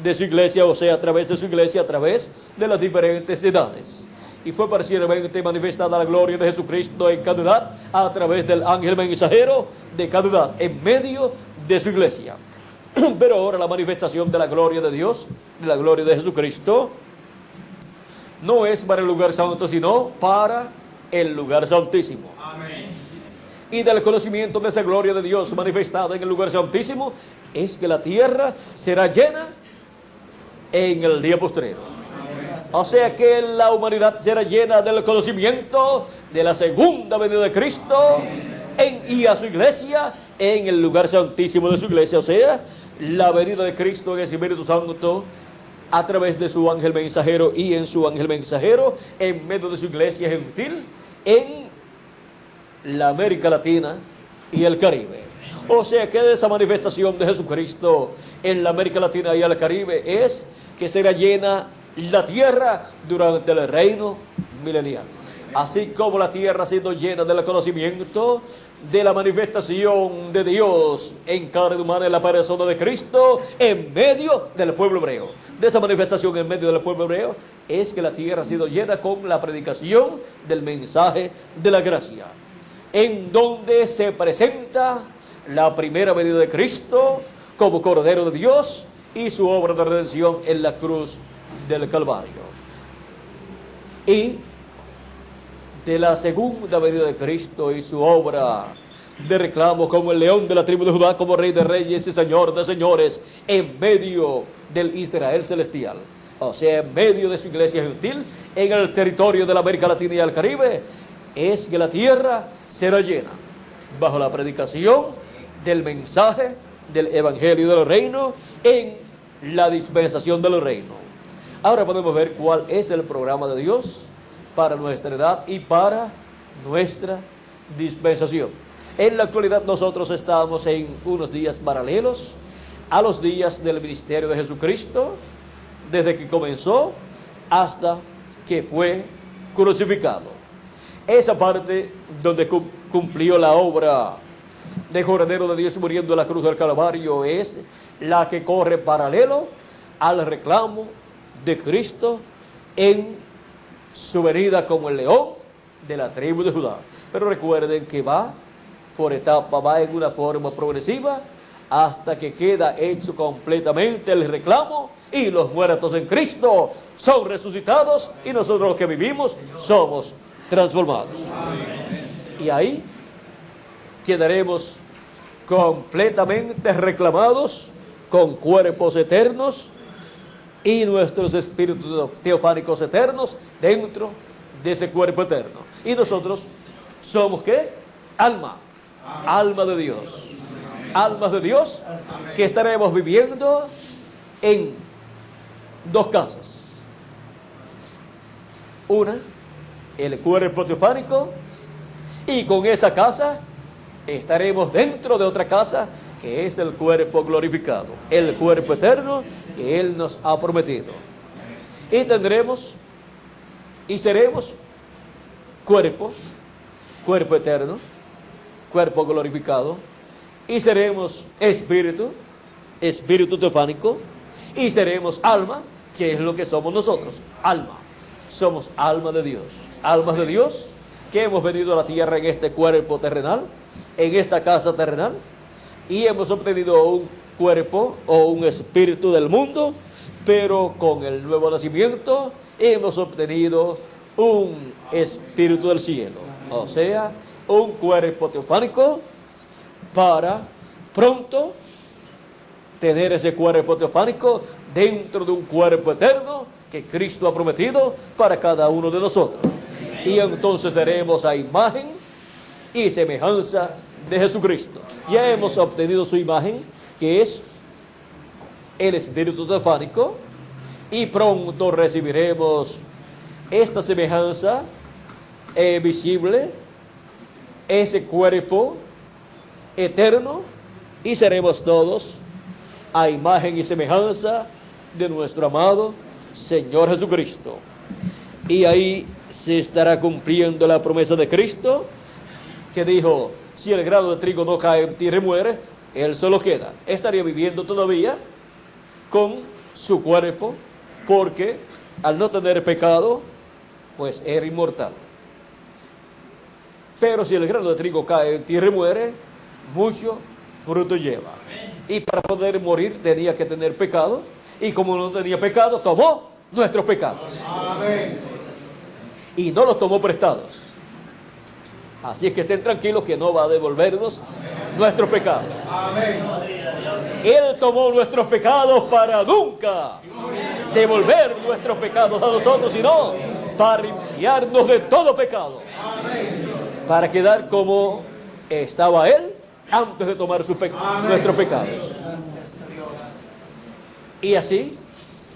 de su iglesia, o sea, a través de su iglesia, a través de las diferentes edades. Y fue parcialmente manifestada la gloria de Jesucristo en cada edad a través del ángel mensajero de cada edad, en medio de su iglesia. Pero ahora la manifestación de la gloria de Dios, de la gloria de Jesucristo, no es para el lugar santo, sino para el lugar santísimo. Amén. Y del conocimiento de esa gloria de Dios manifestada en el lugar santísimo, es que la tierra será llena en el día postrero. O sea que la humanidad será llena del conocimiento de la segunda venida de Cristo y a su iglesia en el lugar santísimo de su iglesia. O sea, la venida de Cristo en el Espíritu Santo a través de su ángel mensajero y en su ángel mensajero en medio de su iglesia gentil en la América Latina y el Caribe. O sea que esa manifestación de Jesucristo en la América Latina y el Caribe es que será llena la tierra durante el reino milenial. Así como la tierra ha sido llena del conocimiento de la manifestación de Dios en carne humana en la persona de Cristo en medio del pueblo hebreo. De esa manifestación en medio del pueblo hebreo es que la tierra ha sido llena con la predicación del mensaje de la gracia, en donde se presenta la primera venida de Cristo como Cordero de Dios y su obra de redención en la cruz del Calvario. Y de la segunda venida de Cristo y su obra de reclamo como el león de la tribu de Judá, como Rey de reyes y Señor de señores, en medio del Israel celestial, o sea, en medio de su iglesia gentil, en el territorio de la América Latina y el Caribe, es que la tierra será llena bajo la predicación del mensaje del Evangelio del Reino en la dispensación del reino. Ahora podemos ver cuál es el programa de Dios para nuestra edad y para nuestra dispensación. En la actualidad nosotros estamos en unos días paralelos a los días del ministerio de Jesucristo, desde que comenzó hasta que fue crucificado. Esa parte donde cumplió la obra de Cordero de Dios muriendo en la cruz del Calvario es la que corre paralelo al reclamo de Cristo en su venida como el león de la tribu de Judá. Pero recuerden que va por etapa, va en una forma progresiva hasta que queda hecho completamente el reclamo y los muertos en Cristo son resucitados y nosotros los que vivimos somos transformados. Y ahí quedaremos completamente reclamados con cuerpos eternos y nuestros espíritus teofánicos eternos dentro de ese cuerpo eterno. Y nosotros somos ¿qué? Alma de Dios. Almas de Dios que estaremos viviendo en dos casas. Una, el cuerpo teofánico, y con esa casa estaremos dentro de otra casa que es el cuerpo glorificado, el cuerpo eterno que Él nos ha prometido. Y tendremos y seremos cuerpo eterno, cuerpo glorificado, y seremos espíritu teofánico, y seremos alma, que es lo que somos nosotros, alma. Somos almas de Dios, que hemos venido a la tierra en este cuerpo terrenal, en esta casa terrenal, y hemos obtenido un cuerpo o un espíritu del mundo, pero con el nuevo nacimiento hemos obtenido un espíritu del cielo, o sea, un cuerpo teofánico, para pronto tener ese cuerpo teofánico dentro de un cuerpo eterno que Cristo ha prometido para cada uno de nosotros. Y entonces daremos a imagen y semejanza de Jesucristo. Ya hemos obtenido su imagen, que es el espíritu teofánico, y pronto recibiremos esta semejanza visible, ese cuerpo eterno, y seremos todos a imagen y semejanza de nuestro amado Señor Jesucristo. Y ahí se estará cumpliendo la promesa de Cristo, que dijo: si el grano de trigo no cae en tierra y muere, él solo queda. Estaría viviendo todavía con su cuerpo, porque al no tener pecado, pues era inmortal. Pero si el grano de trigo cae en tierra y muere, mucho fruto lleva. Y para poder morir tenía que tener pecado, y como no tenía pecado, tomó nuestros pecados. Amén. Y no los tomó prestados. Así es que estén tranquilos que no va a devolvernos nuestros pecados. Amén. Él tomó nuestros pecados para nunca devolver nuestros pecados a nosotros, sino para limpiarnos de todo pecado. Amén. Para quedar como estaba Él antes de tomar nuestros pecados. Y así,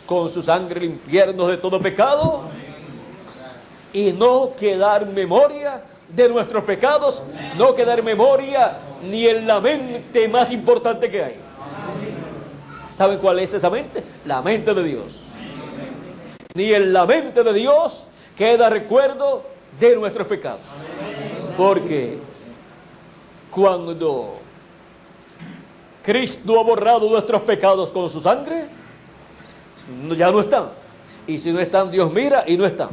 con su sangre limpiarnos de todo pecado y no quedar memoria de nuestros pecados, no quedar memoria ni en la mente más importante que hay. ¿Saben cuál es esa mente? La mente de Dios. Ni en la mente de Dios queda recuerdo de nuestros pecados. Porque cuando Cristo ha borrado nuestros pecados con su sangre, ya no están. Y si no están, Dios mira y no están.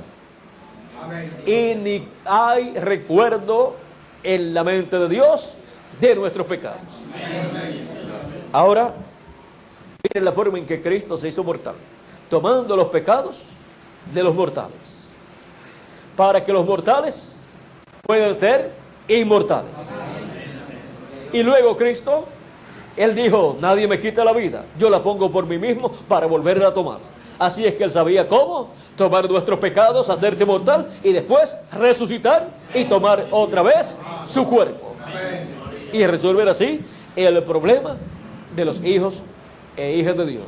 Y ni hay recuerdo en la mente de Dios de nuestros pecados. Ahora, miren la forma en que Cristo se hizo mortal, tomando los pecados de los mortales, para que los mortales puedan ser inmortales. Y luego Cristo, Él dijo, nadie me quita la vida, yo la pongo por mí mismo para volverla a tomar. Así es que Él sabía cómo tomar nuestros pecados, hacerse mortal y después resucitar y tomar otra vez su cuerpo. Y resolver así el problema de los hijos e hijas de Dios.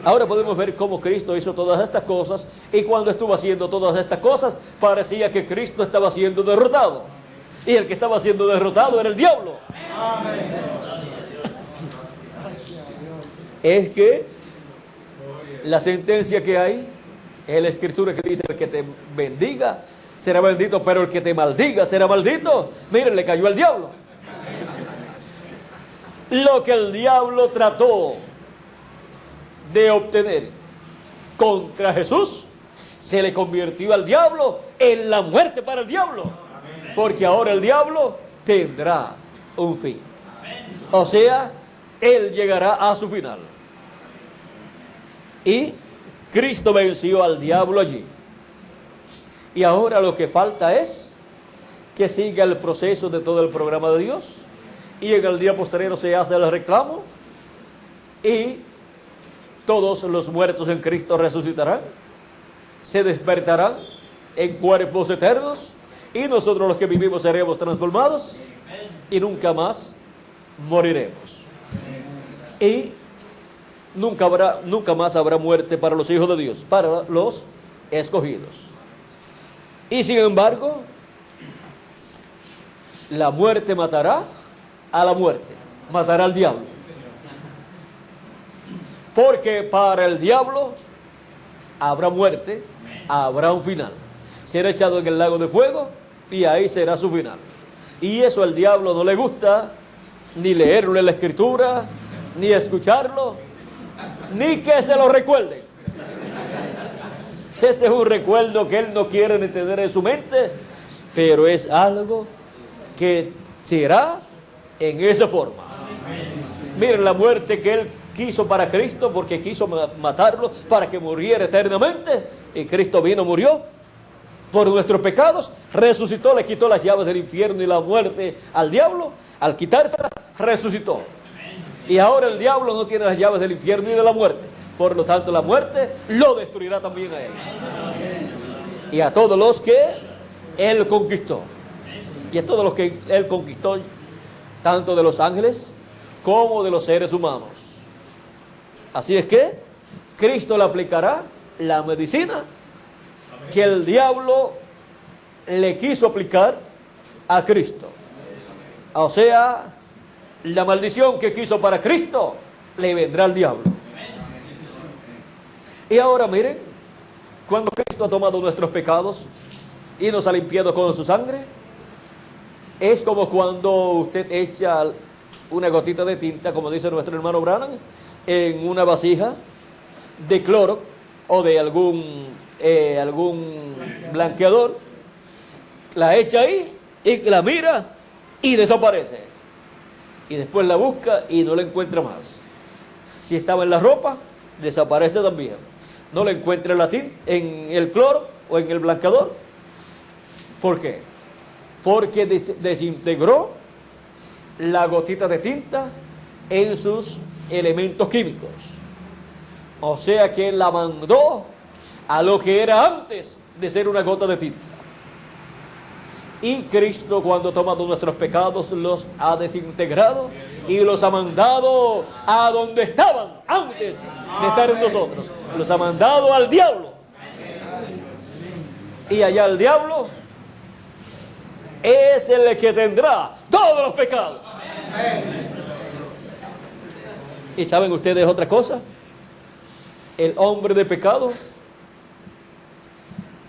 Ahora podemos ver cómo Cristo hizo todas estas cosas, y cuando estuvo haciendo todas estas cosas parecía que Cristo estaba siendo derrotado, y el que estaba siendo derrotado era el diablo. Es que la sentencia que hay es la escritura que dice: el que te bendiga será bendito, pero el que te maldiga será maldito. Miren, le cayó al diablo. Lo que el diablo trató de obtener contra Jesús, se le convirtió al diablo en la muerte para el diablo, porque ahora el diablo tendrá un fin. O sea, él llegará a su final. Y Cristo venció al diablo allí. Y ahora lo que falta es que siga el proceso de todo el programa de Dios, y en el día posterior se hace el reclamo, y todos los muertos en Cristo resucitarán, se despertarán en cuerpos eternos, y nosotros los que vivimos seremos transformados y nunca más moriremos. Y nunca más habrá muerte para los hijos de Dios, para los escogidos. Y sin embargo, la muerte matará a la muerte, matará al diablo. Porque para el diablo habrá muerte, habrá un final. Será echado en el lago de fuego y ahí será su final. Y eso al diablo no le gusta, ni leerlo en la escritura, ni escucharlo, ni que se lo recuerden. Ese es un recuerdo que él no quiere ni tener en su mente, pero es algo que será en esa forma. Miren la muerte que él quiso para Cristo, porque quiso matarlo para que muriera eternamente, y Cristo vino, murió por nuestros pecados, resucitó, le quitó las llaves del infierno y la muerte al diablo. Al quitárselas, resucitó. Y ahora el diablo no tiene las llaves del infierno y de la muerte. Por lo tanto, la muerte lo destruirá también a él. Y a todos los que él conquistó. Y a todos los que él conquistó, tanto de los ángeles como de los seres humanos. Así es que Cristo le aplicará la medicina que el diablo le quiso aplicar a Cristo. O sea, la maldición que quiso para Cristo le vendrá al diablo. Y ahora miren, cuando Cristo ha tomado nuestros pecados y nos ha limpiado con su sangre, es como cuando usted echa una gotita de tinta, como dice nuestro hermano Branham, en una vasija de cloro o de algún blanqueador, la echa ahí y la mira y desaparece. Y después la busca y no la encuentra más. Si estaba en la ropa, desaparece también. No la encuentra en la tinta, en el cloro o en el blanqueador. ¿Por qué? Porque desintegró la gotita de tinta en sus elementos químicos. O sea que la mandó a lo que era antes de ser una gota de tinta. Y Cristo, cuando ha tomado nuestros pecados, los ha desintegrado y los ha mandado a donde estaban antes de estar en nosotros. Los ha mandado al diablo. Y allá el diablo es el que tendrá todos los pecados. ¿Y saben ustedes otra cosa? El hombre de pecado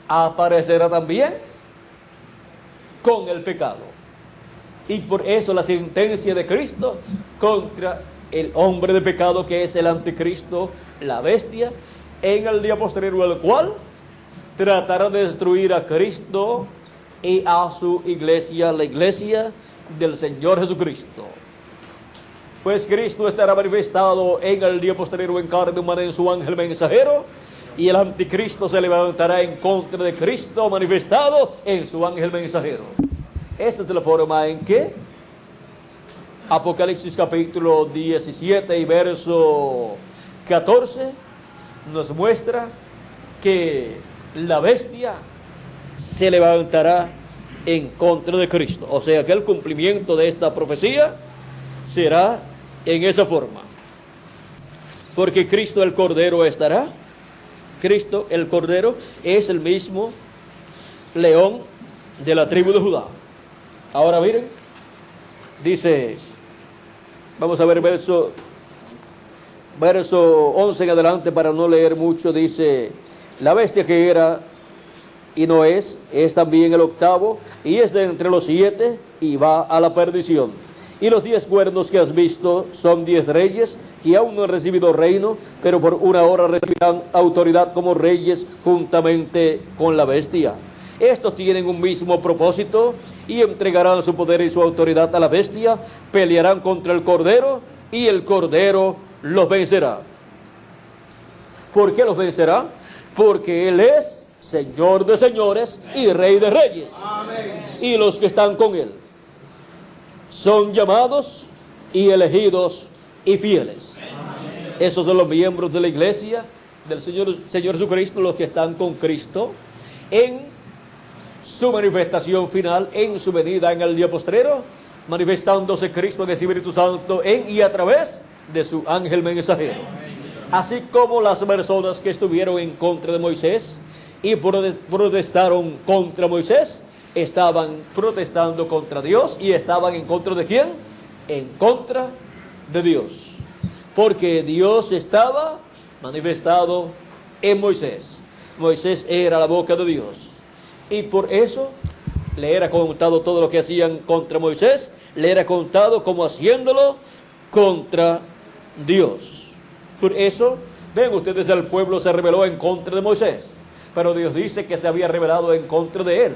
aparecerá también con el pecado. Y por eso la sentencia de Cristo contra el hombre de pecado, que es el anticristo, la bestia, en el día posterior, el cual tratará de destruir a Cristo y a su iglesia, la iglesia del Señor Jesucristo. Pues Cristo estará manifestado en el día posterior en carne humana en su ángel mensajero, y el anticristo se levantará en contra de Cristo manifestado en su ángel mensajero. Esa es la forma en que Apocalipsis capítulo 17 y verso 14 nos muestra que la bestia se levantará en contra de Cristo. O sea que el cumplimiento de esta profecía será en esa forma. Porque Cristo el Cordero estará. Cristo el Cordero es el mismo león de la tribu de Judá. Ahora miren, dice, vamos a ver verso 11 en adelante para no leer mucho. Dice, la bestia que era y no es también el octavo, y es de entre los 7 y va a la perdición. Y los 10 cuernos que has visto son 10 reyes que aún no han recibido reino, pero por una hora recibirán autoridad como reyes juntamente con la bestia. Estos tienen un mismo propósito y entregarán su poder y su autoridad a la bestia, pelearán contra el Cordero y el Cordero los vencerá. ¿Por qué los vencerá? Porque Él es Señor de señores y Rey de reyes. Amén. Y los que están con Él son llamados y elegidos y fieles. Amén. Esos son los miembros de la iglesia del Señor Jesucristo, los que están con Cristo en su manifestación final, en su venida en el día postrero, manifestándose Cristo en el Espíritu Santo en y a través de su ángel mensajero. Así como las personas que estuvieron en contra de Moisés y protestaron contra Moisés, estaban protestando contra Dios. ¿Y estaban en contra de quién? En contra de Dios, porque Dios estaba manifestado en Moisés. Moisés era la boca de Dios, y por eso le era contado todo lo que hacían contra Moisés, le era contado como haciéndolo contra Dios. Por eso, ven ustedes, el pueblo se rebeló en contra de Moisés, pero Dios dice que se había rebelado en contra de él.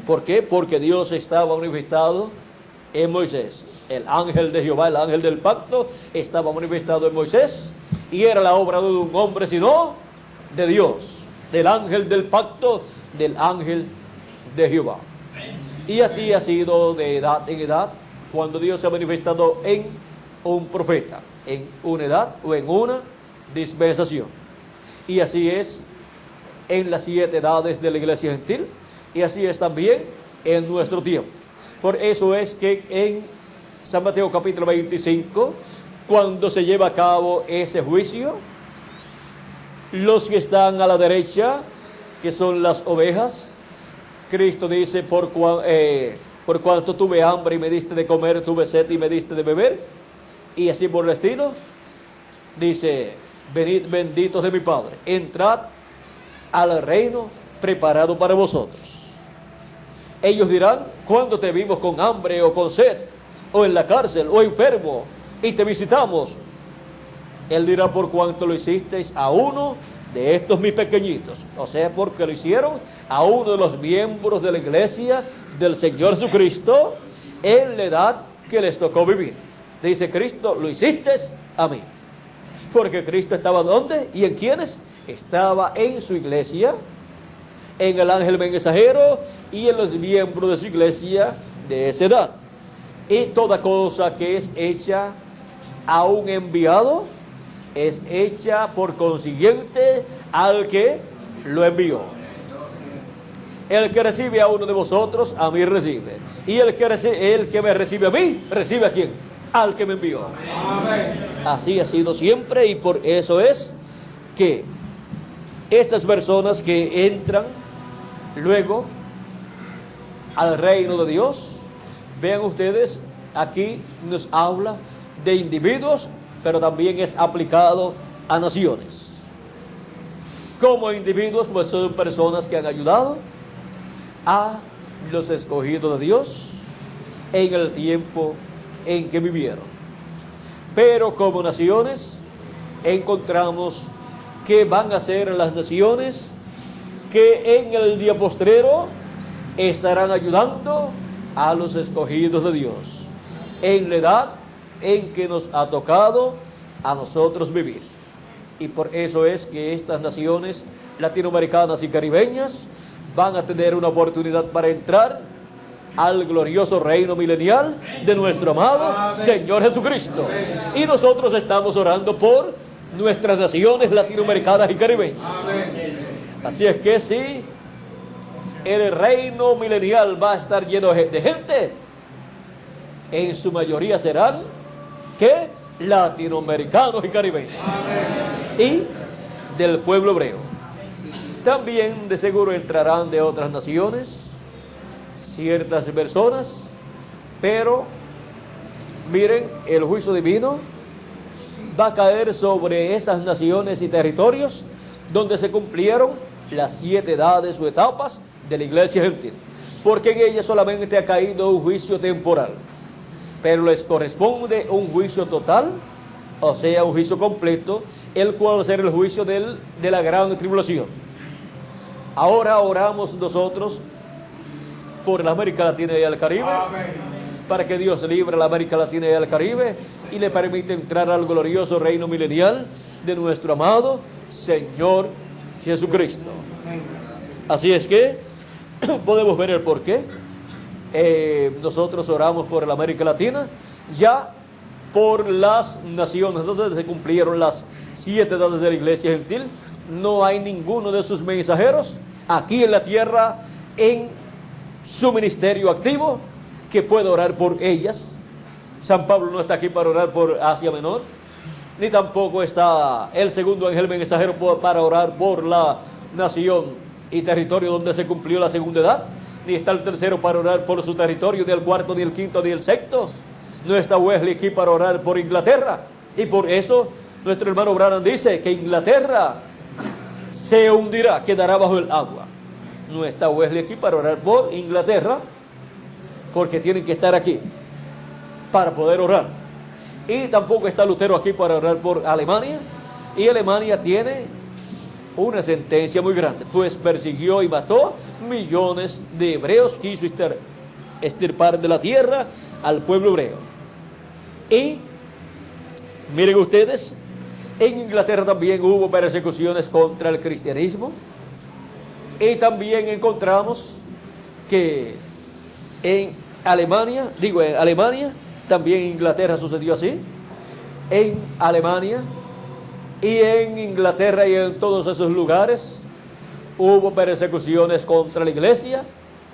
¿Por qué? Porque Dios estaba manifestado en Moisés. El ángel de Jehová, el ángel del pacto, estaba manifestado en Moisés, y era la obra de un hombre, sino de Dios, del ángel del pacto, del ángel de Jehová. Y así ha sido de edad en edad, cuando Dios se ha manifestado en un profeta, en una edad o en una dispensación. Y así es en las 7 edades de la iglesia gentil, y así es también en nuestro tiempo. Por eso es que en San Mateo capítulo 25, cuando se lleva a cabo ese juicio, los que están a la derecha, que son las ovejas, Cristo dice, por cuanto tuve hambre y me diste de comer, tuve sed y me diste de beber, y así por el estilo, dice, venid benditos de mi Padre, entrad al reino preparado para vosotros. Ellos dirán, ¿cuándo te vimos con hambre o con sed, o en la cárcel, o enfermo, y te visitamos? Él dirá, por cuanto lo hicisteis a uno de estos mis pequeñitos. O sea, porque lo hicieron a uno de los miembros de la iglesia del Señor Jesucristo en la edad que les tocó vivir. Dice Cristo, lo hiciste a mí. Porque Cristo estaba ¿dónde? ¿Y en quiénes? Estaba en su iglesia, en el ángel mensajero y en los miembros de su iglesia de esa edad. Y toda cosa que es hecha a un enviado es hecha por consiguiente al que lo envió. El que recibe a uno de vosotros, a mí recibe. Y el que me recibe a mí, recibe a quién? Al que me envió. Amén. Así ha sido siempre, y por eso es que estas personas que entran luego al reino de Dios, vean ustedes, aquí nos habla de individuos, pero también es aplicado a naciones. Como individuos, pues son personas que han ayudado a los escogidos de Dios en el tiempo en que vivieron. Pero como naciones encontramos que van a ser las naciones que en el día postrero estarán ayudando a los escogidos de Dios en la edad en que nos ha tocado a nosotros vivir. Y por eso es que estas naciones latinoamericanas y caribeñas van a tener una oportunidad para entrar al glorioso reino milenial de nuestro amado Señor Jesucristo. Y nosotros estamos orando por nuestras naciones latinoamericanas y caribeñas. Así es que si el reino milenial va a estar lleno de gente, en su mayoría serán ¿qué? Latinoamericanos y caribeños. Y del pueblo hebreo. También de seguro entrarán de otras naciones ciertas personas, pero miren, el juicio divino va a caer sobre esas naciones y territorios donde se cumplieron las 7 edades o etapas de la iglesia gentil, porque en ella solamente ha caído un juicio temporal, pero les corresponde un juicio total, o sea, un juicio completo, el cual va a ser el juicio de la gran tribulación. Ahora oramos nosotros por la América Latina y el Caribe, para que Dios libre a la América Latina y el Caribe y le permita entrar al glorioso reino milenial de nuestro amado Señor Jesucristo. Así es que podemos ver el porqué. Nosotros oramos por la América Latina, ya por las naciones donde se cumplieron las 7 edades de la iglesia gentil. No hay ninguno de sus mensajeros aquí en la tierra, en su ministerio activo, que pueda orar por ellas. San Pablo no está aquí para orar por Asia Menor, ni tampoco está el segundo ángel mensajero para orar por la nación y territorio donde se cumplió la segunda edad, ni está el tercero para orar por su territorio, ni el cuarto, ni el quinto, ni el sexto. No está Wesley aquí para orar por Inglaterra, y por eso nuestro hermano Branham dice que Inglaterra se hundirá, quedará bajo el agua. No está Wesley aquí para orar por Inglaterra, porque tienen que estar aquí para poder orar. Y tampoco está Lutero aquí para orar por Alemania, y Alemania tiene una sentencia muy grande, pues persiguió y mató millones de hebreos, quiso extirpar de la tierra al pueblo hebreo. Y miren ustedes, en Inglaterra también hubo persecuciones contra el cristianismo, y también encontramos que en Alemania, también en Inglaterra sucedió así, en Alemania y en Inglaterra y en todos esos lugares hubo persecuciones contra la iglesia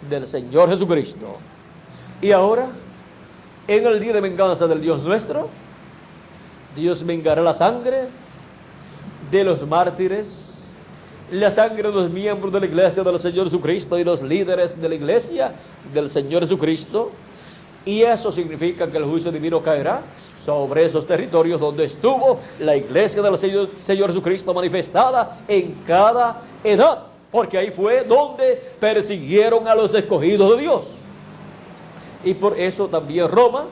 del Señor Jesucristo. Y ahora, en el día de venganza del Dios nuestro, Dios vengará la sangre de los mártires, la sangre de los miembros de la iglesia del Señor Jesucristo y los líderes de la iglesia del Señor Jesucristo. Y eso significa que el juicio divino caerá sobre esos territorios donde estuvo la iglesia del Señor Jesucristo manifestada en cada edad, porque ahí fue donde persiguieron a los escogidos de Dios. Y por eso también Roma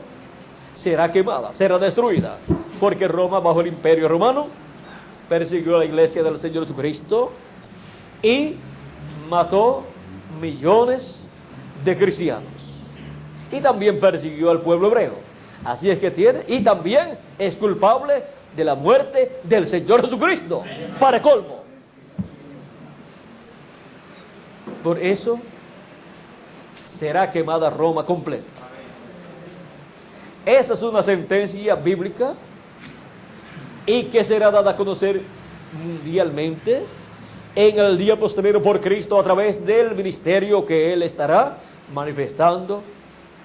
será quemada, será destruida, porque Roma, bajo el imperio romano, persiguió a la iglesia del Señor Jesucristo y mató millones de cristianos. Y también persiguió al pueblo hebreo. Así es que tiene, y también es culpable de la muerte del Señor Jesucristo, para colmo. Por eso será quemada Roma completa. Esa es una sentencia bíblica y que será dada a conocer mundialmente en el día posterior por Cristo a través del ministerio que Él estará manifestando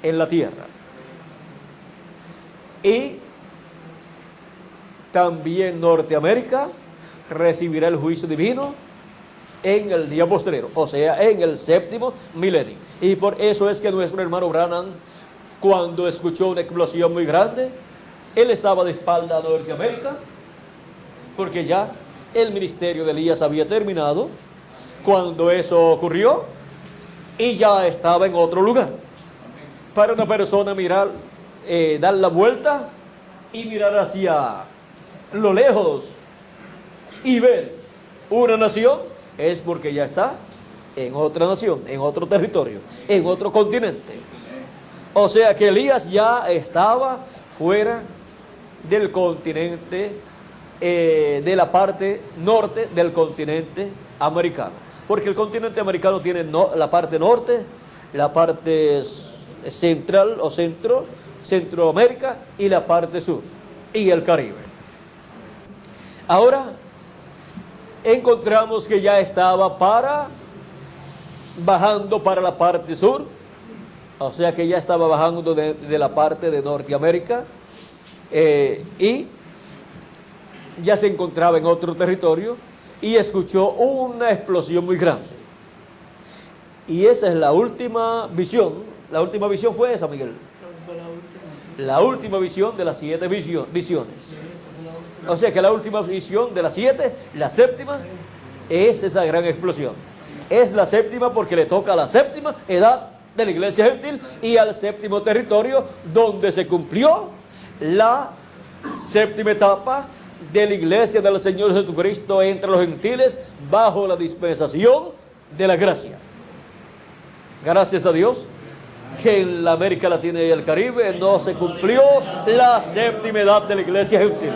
en la tierra. Y también Norteamérica recibirá el juicio divino en el día posterior, o sea, en el 7º milenio. Y por eso es que nuestro hermano Branham, cuando escuchó una explosión muy grande, él estaba de espalda a Norteamérica, porque ya el ministerio de Elías había terminado cuando eso ocurrió. y ya estaba en otro lugar. Para una persona mirar, dar la vuelta y mirar hacia lo lejos y ver una nación, es porque ya está en otra nación, en otro territorio, en otro continente. O sea que Elías ya estaba fuera del continente, de la parte norte del continente americano. Porque el continente americano tiene la parte norte, la parte central o Centroamérica, y la parte sur, y el Caribe. Ahora encontramos que ya estaba bajando para la parte sur, o sea que ya estaba bajando de la parte de Norteamérica, y ya se encontraba en otro territorio, y escuchó una explosión muy grande. Y esa es la última visión. La última visión fue esa, Miguel. La última visión de las 7 visiones. O sea que la última visión de las 7, la séptima, es esa gran explosión. Es la séptima porque le toca a la séptima edad de la iglesia gentil y al séptimo territorio donde se cumplió la séptima etapa de la iglesia del Señor Jesucristo entre los gentiles bajo la dispensación de la gracia. Gracias a Dios que en la América Latina y el Caribe no se cumplió la séptima edad de la iglesia gentil.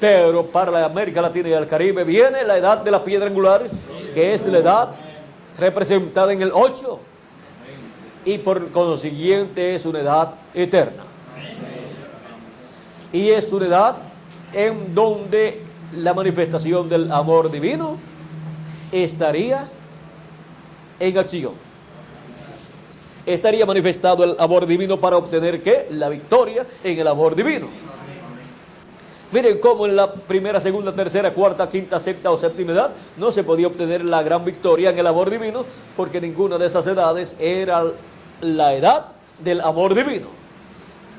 Pero para la América Latina y el Caribe viene la edad de la piedra angular, que es la edad representada en el 8, y por consiguiente es una edad eterna. Y es una edad en donde la manifestación del amor divino estaría en acción. Estaría manifestado el amor divino para obtener ¿qué? La victoria en el amor divino. Miren cómo en la primera, segunda, tercera, cuarta, quinta, sexta o séptima edad no se podía obtener la gran victoria en el amor divino, porque ninguna de esas edades era la edad del amor divino.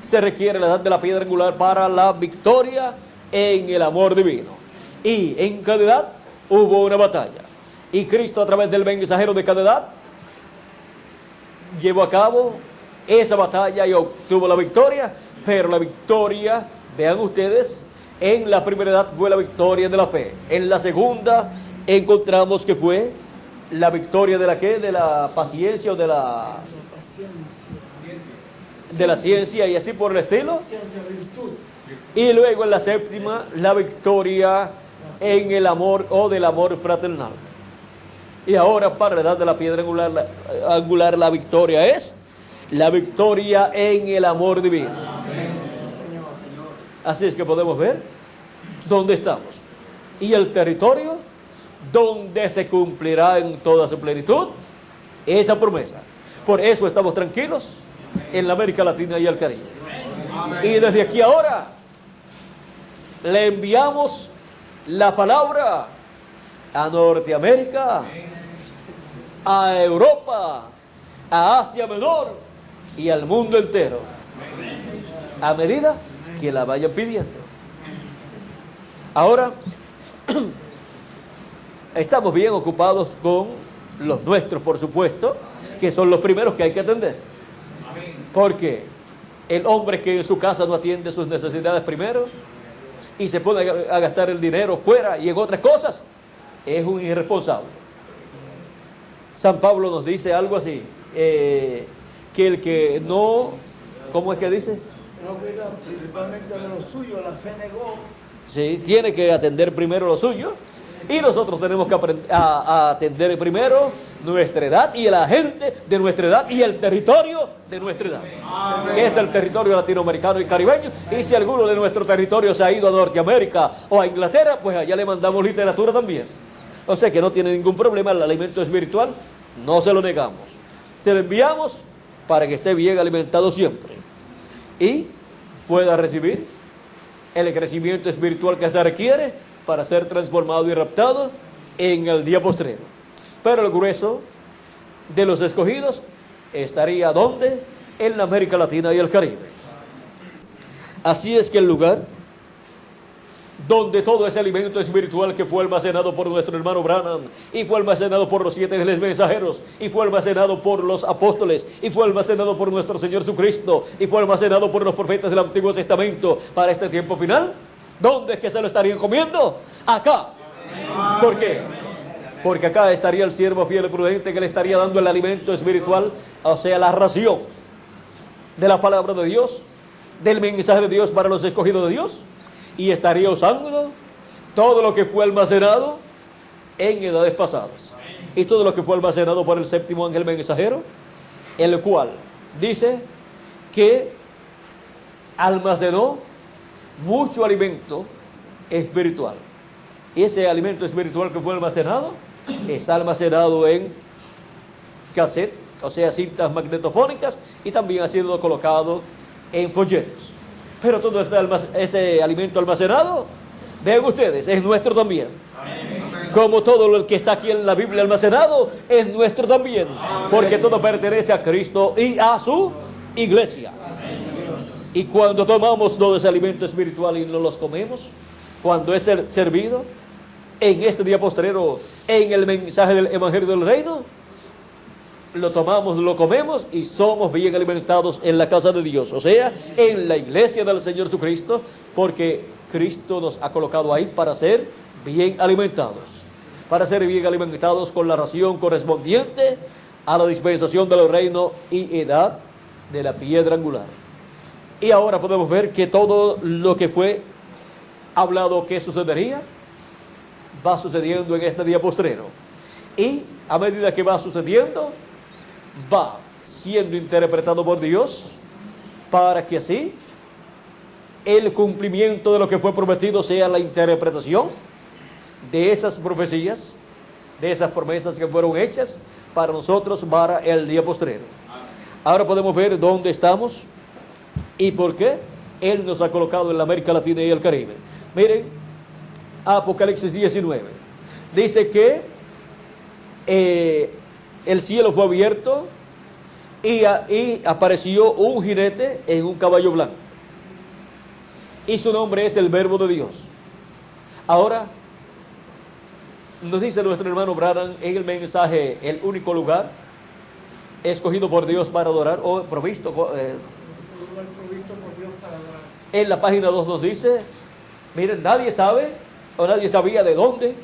Se requiere la edad de la piedra angular para la victoria en el amor divino. Y en cada edad hubo una batalla. Y Cristo, a través del mensajero de cada edad, llevó a cabo esa batalla y obtuvo la victoria. Pero la victoria, vean ustedes, en la primera edad fue la victoria de la fe. En la segunda encontramos que fue la victoria de la ¿qué? De la paciencia o de la ciencia y así por el estilo. Y luego en la séptima, la victoria en el amor o del amor fraternal. Y ahora para la edad de la piedra angular la victoria es la victoria en el amor divino. Así es que podemos ver dónde estamos. Y el territorio donde se cumplirá en toda su plenitud esa promesa. Por eso estamos tranquilos en la América Latina y el Caribe. Y desde aquí ahora le enviamos la palabra a Norteamérica, a Europa, a Asia Menor y al mundo entero, a medida que la vayan pidiendo. Ahora estamos bien ocupados con los nuestros, por supuesto, que son los primeros que hay que atender. Porque el hombre que en su casa no atiende sus necesidades primero y se pone a gastar el dinero fuera y en otras cosas, es un irresponsable. San Pablo nos dice algo así, que el que no, ¿cómo es que dice? No cuida principalmente de lo suyo, la fe negó. Sí, tiene que atender primero lo suyo. Y nosotros tenemos que aprender a atender primero nuestra edad y la gente de nuestra edad y el territorio de nuestra edad, que es el territorio latinoamericano y caribeño. Y si alguno de nuestro territorio se ha ido a Norteamérica o a Inglaterra, pues allá le mandamos literatura también. O sea que no tiene ningún problema, el alimento espiritual no se lo negamos. Se lo enviamos para que esté bien alimentado siempre y pueda recibir el crecimiento espiritual que se requiere para ser transformado y raptado en el día postrero. Pero el grueso de los escogidos estaría ¿dónde? En la América Latina y el Caribe. Así es que el lugar donde todo ese alimento espiritual que fue almacenado por nuestro hermano Branham, y fue almacenado por los 7 ángeles mensajeros, y fue almacenado por los apóstoles, y fue almacenado por nuestro Señor Jesucristo, y fue almacenado por los profetas del Antiguo Testamento para este tiempo final, ¿dónde es que se lo estarían comiendo? Acá. ¿Por qué? Porque acá estaría el siervo fiel y prudente que le estaría dando el alimento espiritual, o sea, la ración de la palabra de Dios, del mensaje de Dios para los escogidos de Dios, y estaría usando todo lo que fue almacenado en edades pasadas, y todo lo que fue almacenado por el séptimo ángel mensajero, el cual dice que almacenó mucho alimento espiritual. Y ese alimento espiritual que fue almacenado está almacenado en cassette, o sea, cintas magnetofónicas, y también ha sido colocado en folletos. Pero todo ese alimento almacenado, vean ustedes, es nuestro también. Como todo lo que está aquí en la Biblia almacenado, es nuestro también. Porque todo pertenece a Cristo y a su iglesia. Y cuando tomamos todo ese alimento espiritual y nos los comemos, cuando es servido en este día postrero, en el mensaje del Evangelio del Reino, lo tomamos, lo comemos y somos bien alimentados en la casa de Dios, o sea, en la iglesia del Señor Jesucristo, porque Cristo nos ha colocado ahí para ser bien alimentados, con la ración correspondiente a la dispensación del reino y edad de la piedra angular. Y ahora podemos ver que todo lo que fue hablado que sucedería, va sucediendo en este día postrero. Y a medida que va sucediendo, va siendo interpretado por Dios para que así el cumplimiento de lo que fue prometido sea la interpretación de esas profecías, de esas promesas que fueron hechas para nosotros para el día postrero. Ahora podemos ver dónde estamos y por qué Él nos ha colocado en la América Latina y el Caribe. Miren, Apocalipsis 19 dice que el cielo fue abierto y apareció un jinete en un caballo blanco, y su nombre es el Verbo de Dios. Ahora nos dice nuestro hermano Branham en el mensaje, el único lugar escogido por Dios para adorar, o provisto por Dios para adorar. En la página 2 nos dice, miren, nadie sabe o nadie sabía de dónde,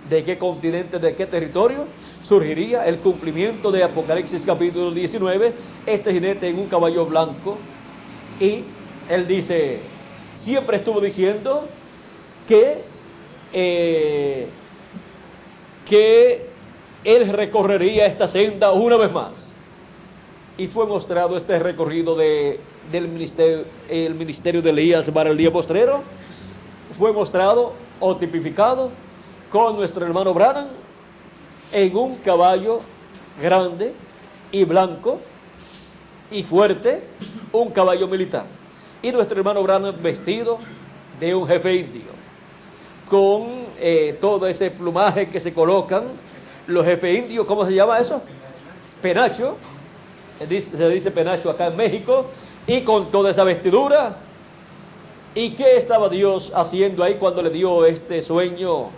de qué continente, de qué territorio surgiría el cumplimiento de Apocalipsis capítulo 19, este jinete en un caballo blanco. Y él dice, siempre estuvo diciendo que él recorrería esta senda una vez más. Y fue mostrado este recorrido del ministerio de Elías para el día postrero. Fue mostrado o tipificado con nuestro hermano Branham en un caballo grande y blanco y fuerte, un caballo militar. Y nuestro hermano Branham vestido de un jefe indio, con todo ese plumaje que se colocan los jefes indios. ¿Cómo se llama eso? Penacho. Se dice penacho acá en México. Y con toda esa vestidura. ¿Y qué estaba Dios haciendo ahí cuando le dio este sueño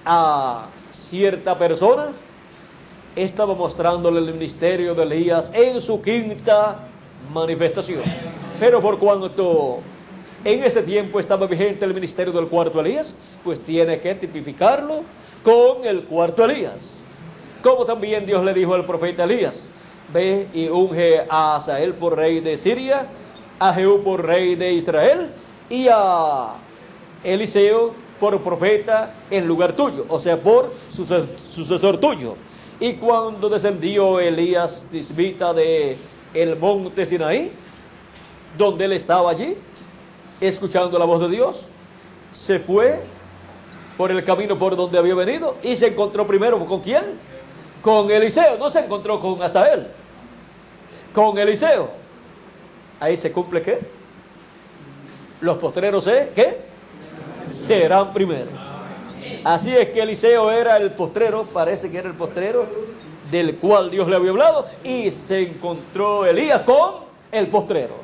a cierta persona? Estaba mostrándole el ministerio de Elías en su quinta manifestación. Pero por cuanto en ese tiempo estaba vigente el ministerio del cuarto Elías, pues tiene que tipificarlo con el cuarto Elías. Como también Dios le dijo al profeta Elías, ve y unge a Asael por rey de Siria, a Jehú por rey de Israel, y a Eliseo por profeta en lugar tuyo, o sea, por sucesor tuyo. Y cuando descendió Elías tisbita de el monte Sinaí, donde él estaba allí, escuchando la voz de Dios, se fue por el camino por donde había venido y se encontró primero ¿con quién? Con Eliseo. No se encontró con Asael, con Eliseo. Ahí se cumple ¿qué? Los postreros ¿qué? Serán primero. Así es que Eliseo era el postrero, parece que era el postrero del cual Dios le había hablado, y se encontró Elías con el postrero.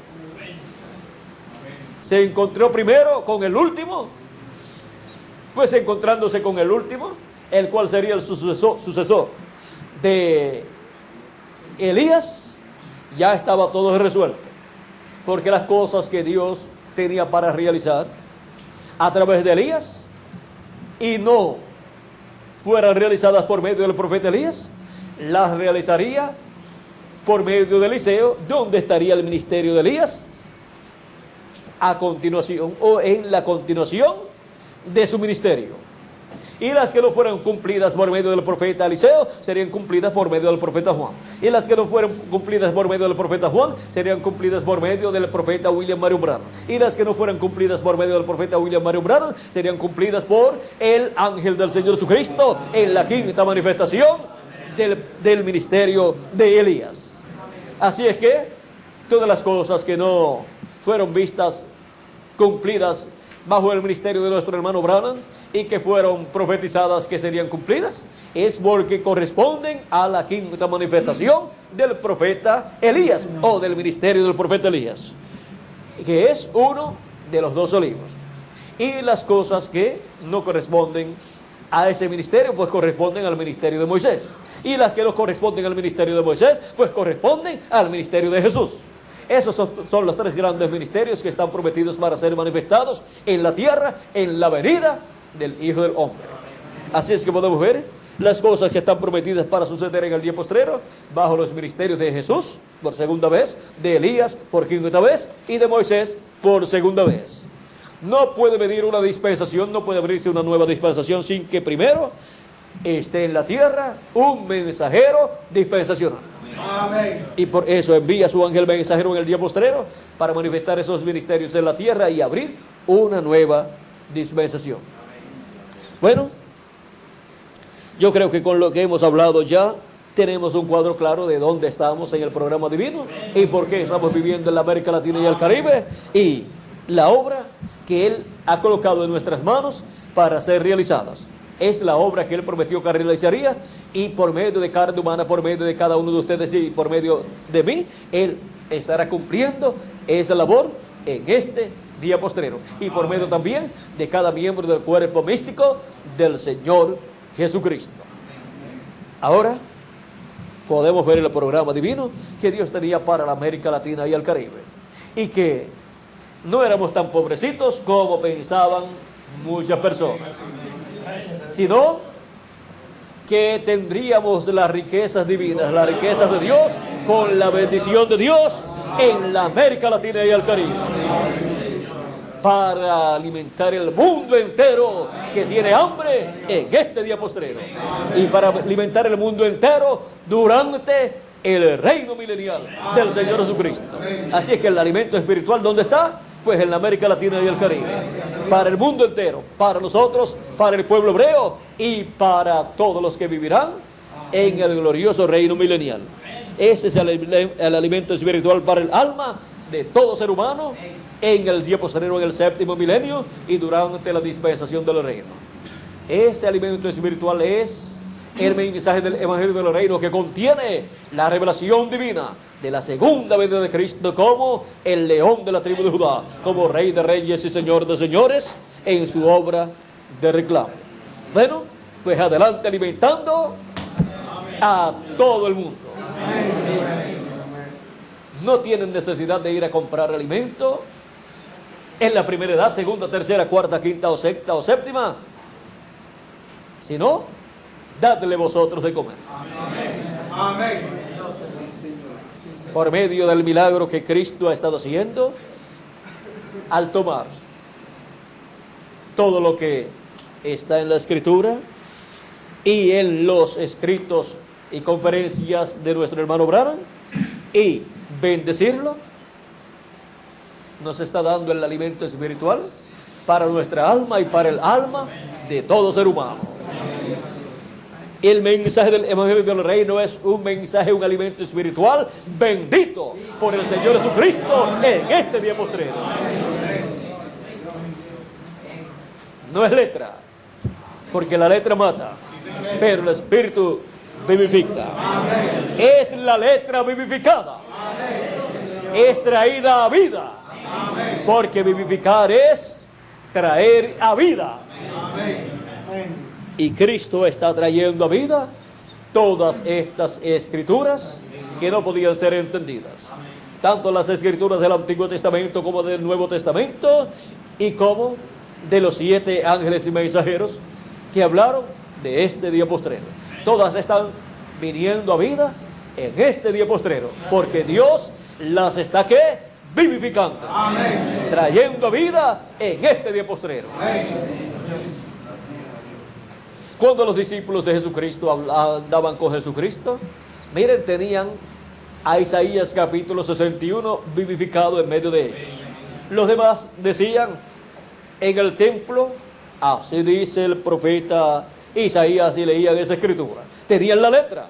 Se encontró primero con el último pues encontrándose con el último, el cual sería el sucesor de Elías, ya estaba todo resuelto, porque las cosas que Dios tenía para realizar a través de Elías y no fueran realizadas por medio del profeta Elías, las realizaría por medio de Eliseo, donde estaría el ministerio de Elías a continuación o en la continuación de su ministerio. Y las que no fueran cumplidas por medio del profeta Eliseo serían cumplidas por medio del profeta Juan. Y las que no fueran cumplidas por medio del profeta Juan serían cumplidas por medio del profeta William Marion Branham. Y las que no fueran cumplidas por medio del profeta William Marion Branham serían cumplidas por el ángel del Señor Jesucristo en la quinta manifestación del ministerio de Elías. Así es que todas las cosas que no fueron vistas cumplidas bajo el ministerio de nuestro hermano Branham y que fueron profetizadas que serían cumplidas, es porque corresponden a la quinta manifestación del profeta Elías o del ministerio del profeta Elías, que es uno de los 2 olivos. Y las cosas que no corresponden a ese ministerio, pues corresponden al ministerio de Moisés. Y las que no corresponden al ministerio de Moisés, pues corresponden al ministerio de Jesús. Esos son los 3 grandes ministerios que están prometidos para ser manifestados en la tierra, en la venida del Hijo del Hombre. Así es que podemos ver las cosas que están prometidas para suceder en el día postrero, bajo los ministerios de Jesús, por segunda vez, de Elías, por quinta vez, y de Moisés, por segunda vez. No puede venir una dispensación, no puede abrirse una nueva dispensación sin que primero esté en la tierra un mensajero dispensacional. Amén. Y por eso envía su ángel mensajero en el día postrero para manifestar esos ministerios en la tierra y abrir una nueva dispensación. Bueno, yo creo que con lo que hemos hablado ya tenemos un cuadro claro de dónde estamos en el programa divino y por qué estamos viviendo en la América Latina y el Caribe y la obra que Él ha colocado en nuestras manos para ser realizadas. Es la obra que Él prometió que realizaría y por medio de carne humana, por medio de cada uno de ustedes y por medio de mí, Él estará cumpliendo esa labor en este día postrero y por medio también de cada miembro del cuerpo místico del Señor Jesucristo. Ahora podemos ver el programa divino que Dios tenía para la América Latina y el Caribe y que no éramos tan pobrecitos como pensaban muchas personas, sino que tendríamos las riquezas divinas, las riquezas de Dios, con la bendición de Dios en la América Latina y el Caribe, para alimentar el mundo entero que tiene hambre en este día postrero, y para alimentar el mundo entero durante el reino milenial del Señor Jesucristo. Así es que el alimento espiritual, ¿dónde está? Pues en la América Latina y el Caribe, para el mundo entero, para nosotros, para el pueblo hebreo y para todos los que vivirán en el glorioso reino milenial. Ese es el alimento espiritual para el alma de todo ser humano en el día postrero, en el séptimo milenio y durante la dispensación del reino. Ese alimento espiritual es el mensaje del Evangelio del Reino, que contiene la revelación divina de la segunda venida de Cristo como el león de la tribu de Judá, como Rey de reyes y Señor de señores en su obra de reclamo. Bueno, pues adelante alimentando a todo el mundo. No tienen necesidad de ir a comprar alimento en la primera edad, segunda, tercera, cuarta, quinta o sexta o séptima, sino dadle vosotros de comer. Amén. Por medio del milagro que Cristo ha estado haciendo al tomar todo lo que está en la Escritura y en los escritos y conferencias de nuestro hermano Branham y bendecirlo, nos está dando el alimento espiritual para nuestra alma y para el alma de todo ser humano. El mensaje del Evangelio del Reino es un mensaje, un alimento espiritual bendito por el Señor Jesucristo en este día postrero. No es letra, porque la letra mata, pero el Espíritu vivifica. Es la letra vivificada. Es traída a vida, porque vivificar es traer a vida. Y Cristo está trayendo a vida todas estas escrituras que no podían ser entendidas. Tanto las escrituras del Antiguo Testamento como del Nuevo Testamento, y como de los 7 ángeles y mensajeros que hablaron de este día postrero. Todas están viniendo a vida en este día postrero, porque Dios las está ¿qué? Vivificando. Amén. Trayendo vida en este día postrero. Amén. Cuando los discípulos de Jesucristo andaban con Jesucristo, miren, tenían a Isaías capítulo 61 vivificado en medio de ellos. Los demás decían en el templo, así dice el profeta Isaías, y leían esa escritura. Tenían la letra,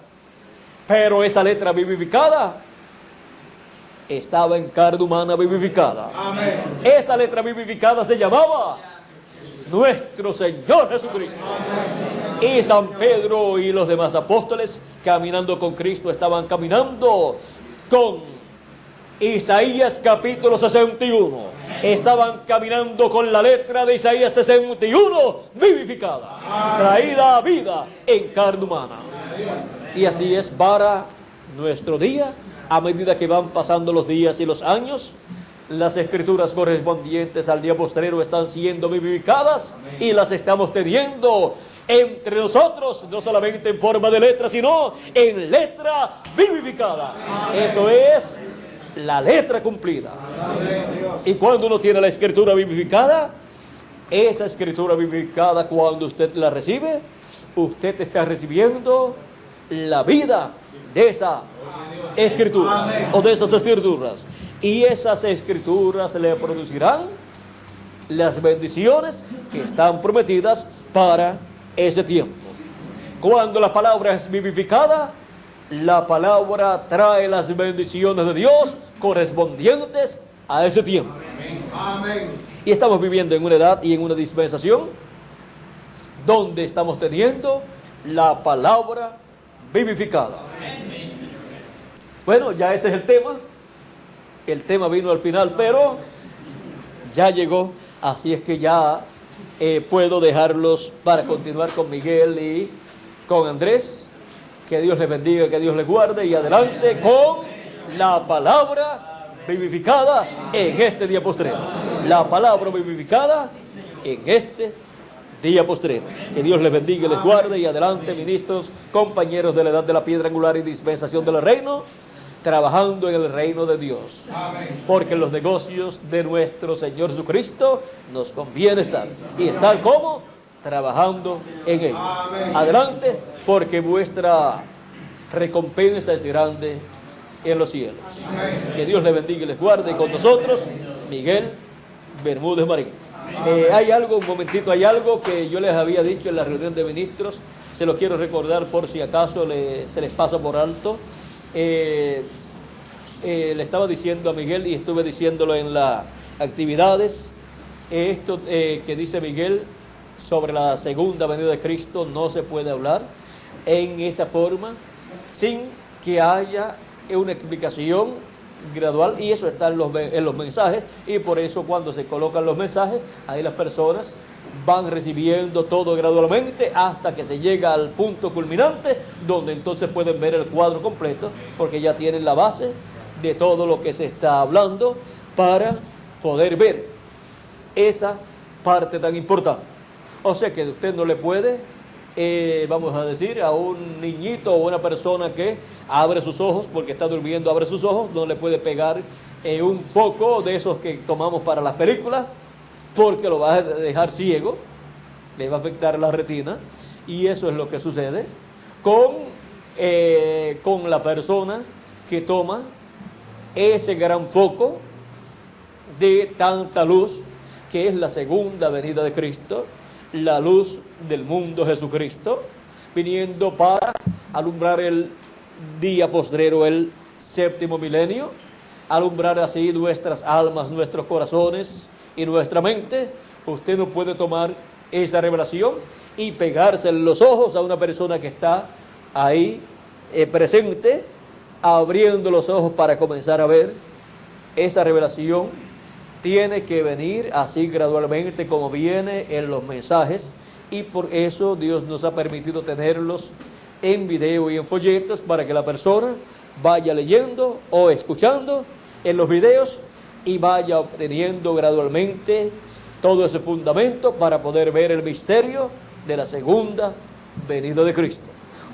pero esa letra vivificada estaba en carne humana vivificada. Amén. Esa letra vivificada se llamaba nuestro Señor Jesucristo. Amén. Y San Pedro y los demás apóstoles, caminando con Cristo, estaban caminando con Isaías capítulo 61. Estaban caminando con la letra de Isaías 61 vivificada. Amén. Traída a vida en carne humana. Y así es para nuestro día. A medida que van pasando los días y los años, las escrituras correspondientes al día postrero están siendo vivificadas. Amén. Y las estamos teniendo entre nosotros, no solamente en forma de letra, sino en letra vivificada. Amén. Eso es la letra cumplida. Amén. Y cuando uno tiene la escritura vivificada, esa escritura vivificada, cuando usted la recibe, usted está recibiendo la vida de esa escritura. Amén. O de esas escrituras. Y esas escrituras le producirán las bendiciones que están prometidas para ese tiempo. Cuando la palabra es vivificada, la palabra trae las bendiciones de Dios correspondientes a ese tiempo. Amén. Y estamos viviendo en una edad y en una dispensación donde estamos teniendo la palabra vivificada. Bueno, ya ese es el tema. El tema vino al final, pero ya llegó. Así es que ya puedo dejarlos para continuar con Miguel y con Andrés. Que Dios les bendiga, que Dios les guarde, y adelante con la palabra vivificada en este día postrero. La palabra vivificada en este día postrero. Que Dios les bendiga y les guarde, y adelante, ministros, compañeros de la edad de la piedra angular y dispensación del reino, trabajando en el reino de Dios. Amén. Porque en los negocios de nuestro Señor Jesucristo nos conviene estar. Y estar como trabajando en ellos. Amén. Adelante, porque vuestra recompensa es grande en los cielos. Amén. Que Dios les bendiga y les guarde. Y con nosotros, Miguel Bermúdez Marín. Hay algo, un momentito, hay algo que yo les había dicho en la reunión de ministros. Se lo quiero recordar por si acaso se les pasa por alto. Le estaba diciendo a Miguel, y estuve diciéndolo en las actividades, esto que dice Miguel sobre la segunda venida de Cristo, no se puede hablar en esa forma sin que haya una explicación gradual, y eso está en los mensajes, y por eso cuando se colocan los mensajes, ahí las personas van recibiendo todo gradualmente hasta que se llega al punto culminante, donde entonces pueden ver el cuadro completo, porque ya tienen la base de todo lo que se está hablando para poder ver esa parte tan importante. O sea que usted no le puede, vamos a decir, a un niñito o una persona que abre sus ojos, porque está durmiendo, abre sus ojos, no le puede pegar un foco de esos que tomamos para las películas, porque lo va a dejar ciego, le va a afectar la retina, y eso es lo que sucede con la persona que toma ese gran foco de tanta luz, que es la segunda venida de Cristo, la luz del mundo, Jesucristo, viniendo para alumbrar el día postrero, el séptimo milenio, alumbrar así nuestras almas, nuestros corazones y nuestra mente. Usted no puede tomar esa revelación y pegarse en los ojos a una persona que está ahí presente, abriendo los ojos para comenzar a ver. Esa revelación tiene que venir así gradualmente como viene en los mensajes, y por eso Dios nos ha permitido tenerlos en video y en folletos para que la persona vaya leyendo o escuchando en los videos y vaya obteniendo gradualmente todo ese fundamento para poder ver el misterio de la segunda venida de Cristo.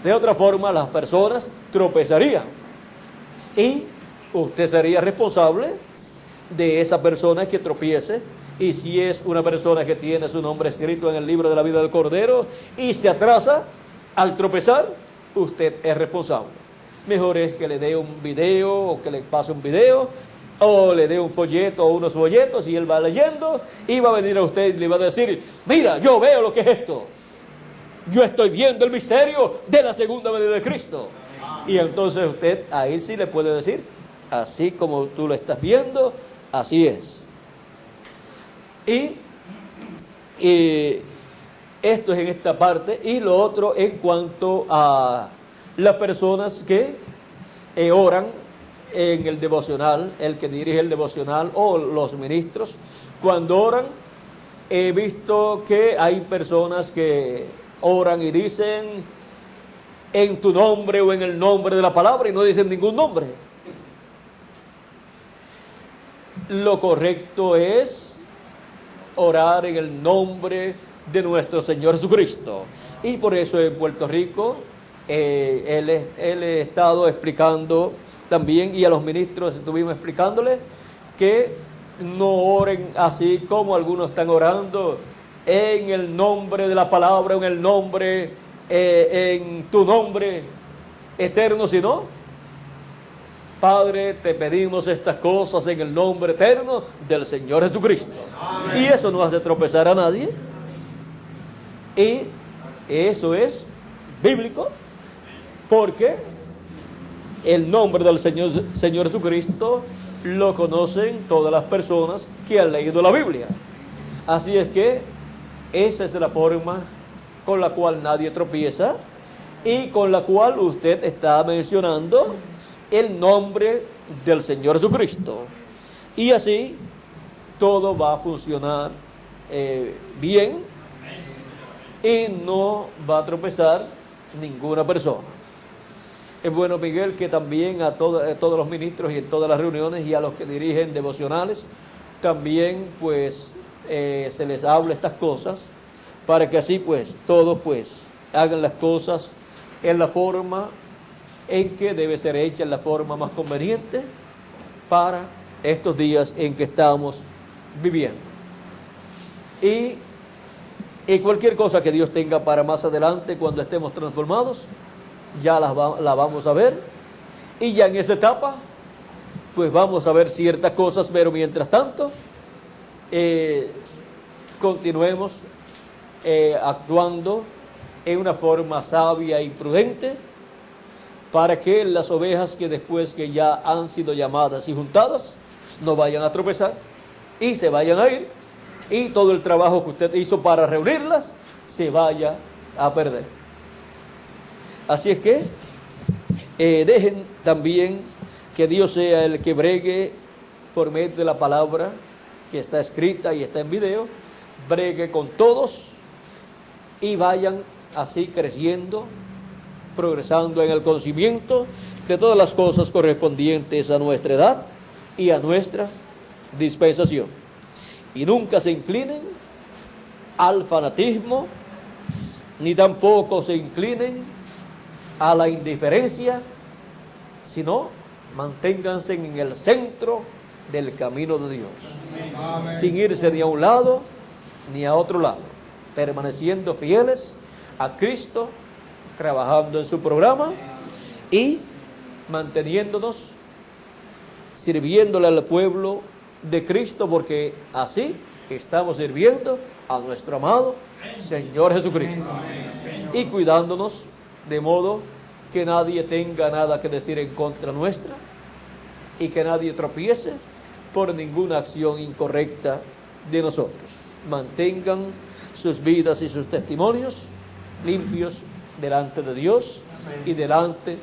De otra forma, las personas tropezarían y usted sería responsable de esa persona que tropiece. Y si es una persona que tiene su nombre escrito en el libro de la vida del Cordero y se atrasa al tropezar, usted es responsable. Mejor es que le dé un video o que le pase un video o le dé un folleto o unos folletos y él va leyendo y va a venir a usted y le va a decir: mira, yo veo lo que es esto. Yo estoy viendo el misterio de la segunda venida de Cristo. Y entonces usted ahí sí le puede decir: así como tú lo estás viendo, así es. Y esto es en esta parte. Y lo otro en cuanto a las personas que oran en el devocional, el que dirige el devocional o los ministros, cuando oran, he visto que hay personas que oran y dicen en tu nombre o en el nombre de la palabra y no dicen ningún nombre. Lo correcto es orar en el nombre de nuestro Señor Jesucristo. Y por eso en Puerto Rico él he estado explicando también, y a los ministros estuvimos explicándoles que no oren así como algunos están orando en el nombre de la palabra, en el nombre, en tu nombre eterno, sino: Padre, te pedimos estas cosas en el nombre eterno del Señor Jesucristo. Y eso no hace tropezar a nadie. Y eso es bíblico, porque el nombre del Señor Jesucristo lo conocen todas las personas que han leído la Biblia. Así es que esa es la forma con la cual nadie tropieza y con la cual usted está mencionando el nombre del Señor Jesucristo. Y así todo va a funcionar bien y no va a tropezar ninguna persona. Es bueno, Miguel, que también a todos los ministros y en todas las reuniones y a los que dirigen devocionales también pues se les hable estas cosas, para que así pues todos pues hagan las cosas en la forma en que debe ser hecha, en la forma más conveniente para estos días en que estamos viviendo. Y cualquier cosa que Dios tenga para más adelante, cuando estemos transformados, ya la vamos a ver. Y ya en esa etapa, pues vamos a ver ciertas cosas, pero mientras tanto, continuemos actuando en una forma sabia y prudente, para que las ovejas que después que ya han sido llamadas y juntadas, no vayan a tropezar y se vayan a ir, y todo el trabajo que usted hizo para reunirlas se vaya a perder. Así es que dejen también que Dios sea el que bregue por medio de la palabra que está escrita y está en video, bregue con todos y vayan así creciendo, progresando en el conocimiento de todas las cosas correspondientes a nuestra edad y a nuestra dispensación. Y nunca se inclinen al fanatismo, ni tampoco se inclinen a la indiferencia, sino manténganse en el centro del camino de Dios. Amén. Sin irse ni a un lado ni a otro lado, permaneciendo fieles a Cristo, trabajando en su programa y manteniéndonos sirviéndole al pueblo de Cristo, porque así estamos sirviendo a nuestro amado Señor Jesucristo, y cuidándonos de modo que nadie tenga nada que decir en contra nuestra y que nadie tropiece por ninguna acción incorrecta de nosotros. Mantengan sus vidas y sus testimonios limpios delante de Dios y delante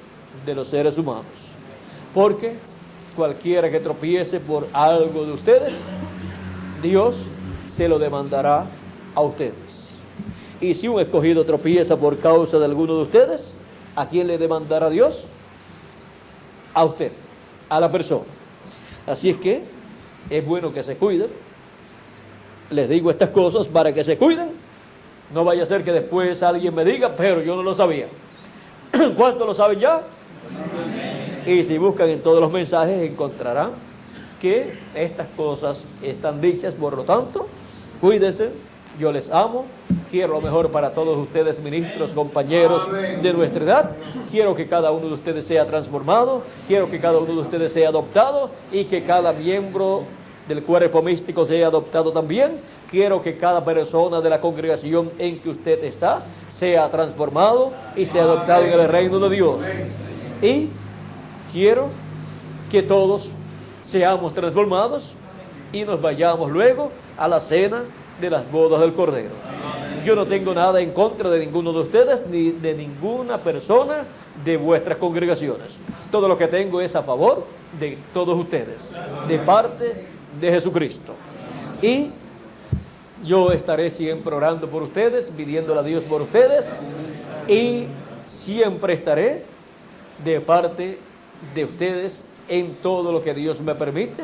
de los seres humanos, porque cualquiera que tropiece por algo de ustedes, Dios se lo demandará a ustedes. Y si un escogido tropieza por causa de alguno de ustedes, ¿a quién le demandará Dios? A usted, a la persona. Así es que es bueno que se cuiden. Les digo estas cosas para que se cuiden. No vaya a ser que después alguien me diga, pero yo no lo sabía. ¿Cuántos lo saben ya? Y si buscan en todos los mensajes encontrarán que estas cosas están dichas. Por lo tanto, cuídense. Yo les amo, quiero lo mejor para todos ustedes, ministros, compañeros de nuestra edad. Quiero que cada uno de ustedes sea transformado, quiero que cada uno de ustedes sea adoptado y que cada miembro del cuerpo místico sea adoptado también. Quiero que cada persona de la congregación en que usted está sea transformado y sea adoptado en el reino de Dios. Y quiero que todos seamos transformados y nos vayamos luego a la cena de las bodas del Cordero. Yo no tengo nada en contra de ninguno de ustedes ni de ninguna persona de vuestras congregaciones. Todo lo que tengo es a favor de todos ustedes, de parte de Jesucristo. Y yo estaré siempre orando por ustedes, pidiéndole a Dios por ustedes, y siempre estaré de parte de ustedes en todo lo que Dios me permite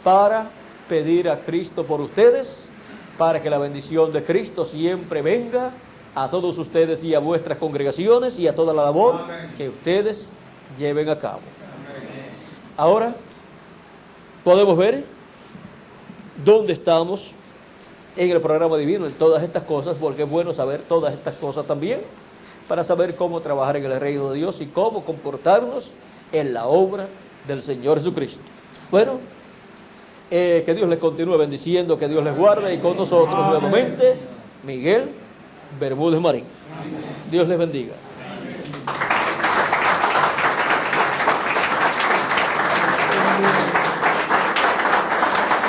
para pedir a Cristo por ustedes, para que la bendición de Cristo siempre venga a todos ustedes y a vuestras congregaciones y a toda la labor que ustedes lleven a cabo. Ahora podemos ver dónde estamos en el programa divino, en todas estas cosas, porque es bueno saber todas estas cosas también, para saber cómo trabajar en el reino de Dios y cómo comportarnos en la obra del Señor Jesucristo. Bueno, que Dios les continúe bendiciendo, que Dios les guarde, y con nosotros nuevamente Miguel Bermúdez Marín. Dios les bendiga.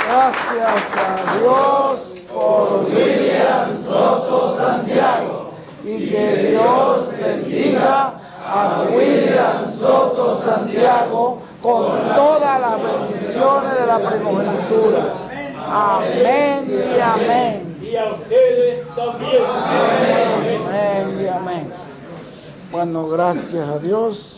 Gracias a Dios por William Soto Santiago, y que Dios bendiga a William Soto Santiago con todas las bendiciones de la primogenitura. Amén y amén. Y a ustedes también. Amén y amén. Bueno, gracias a Dios.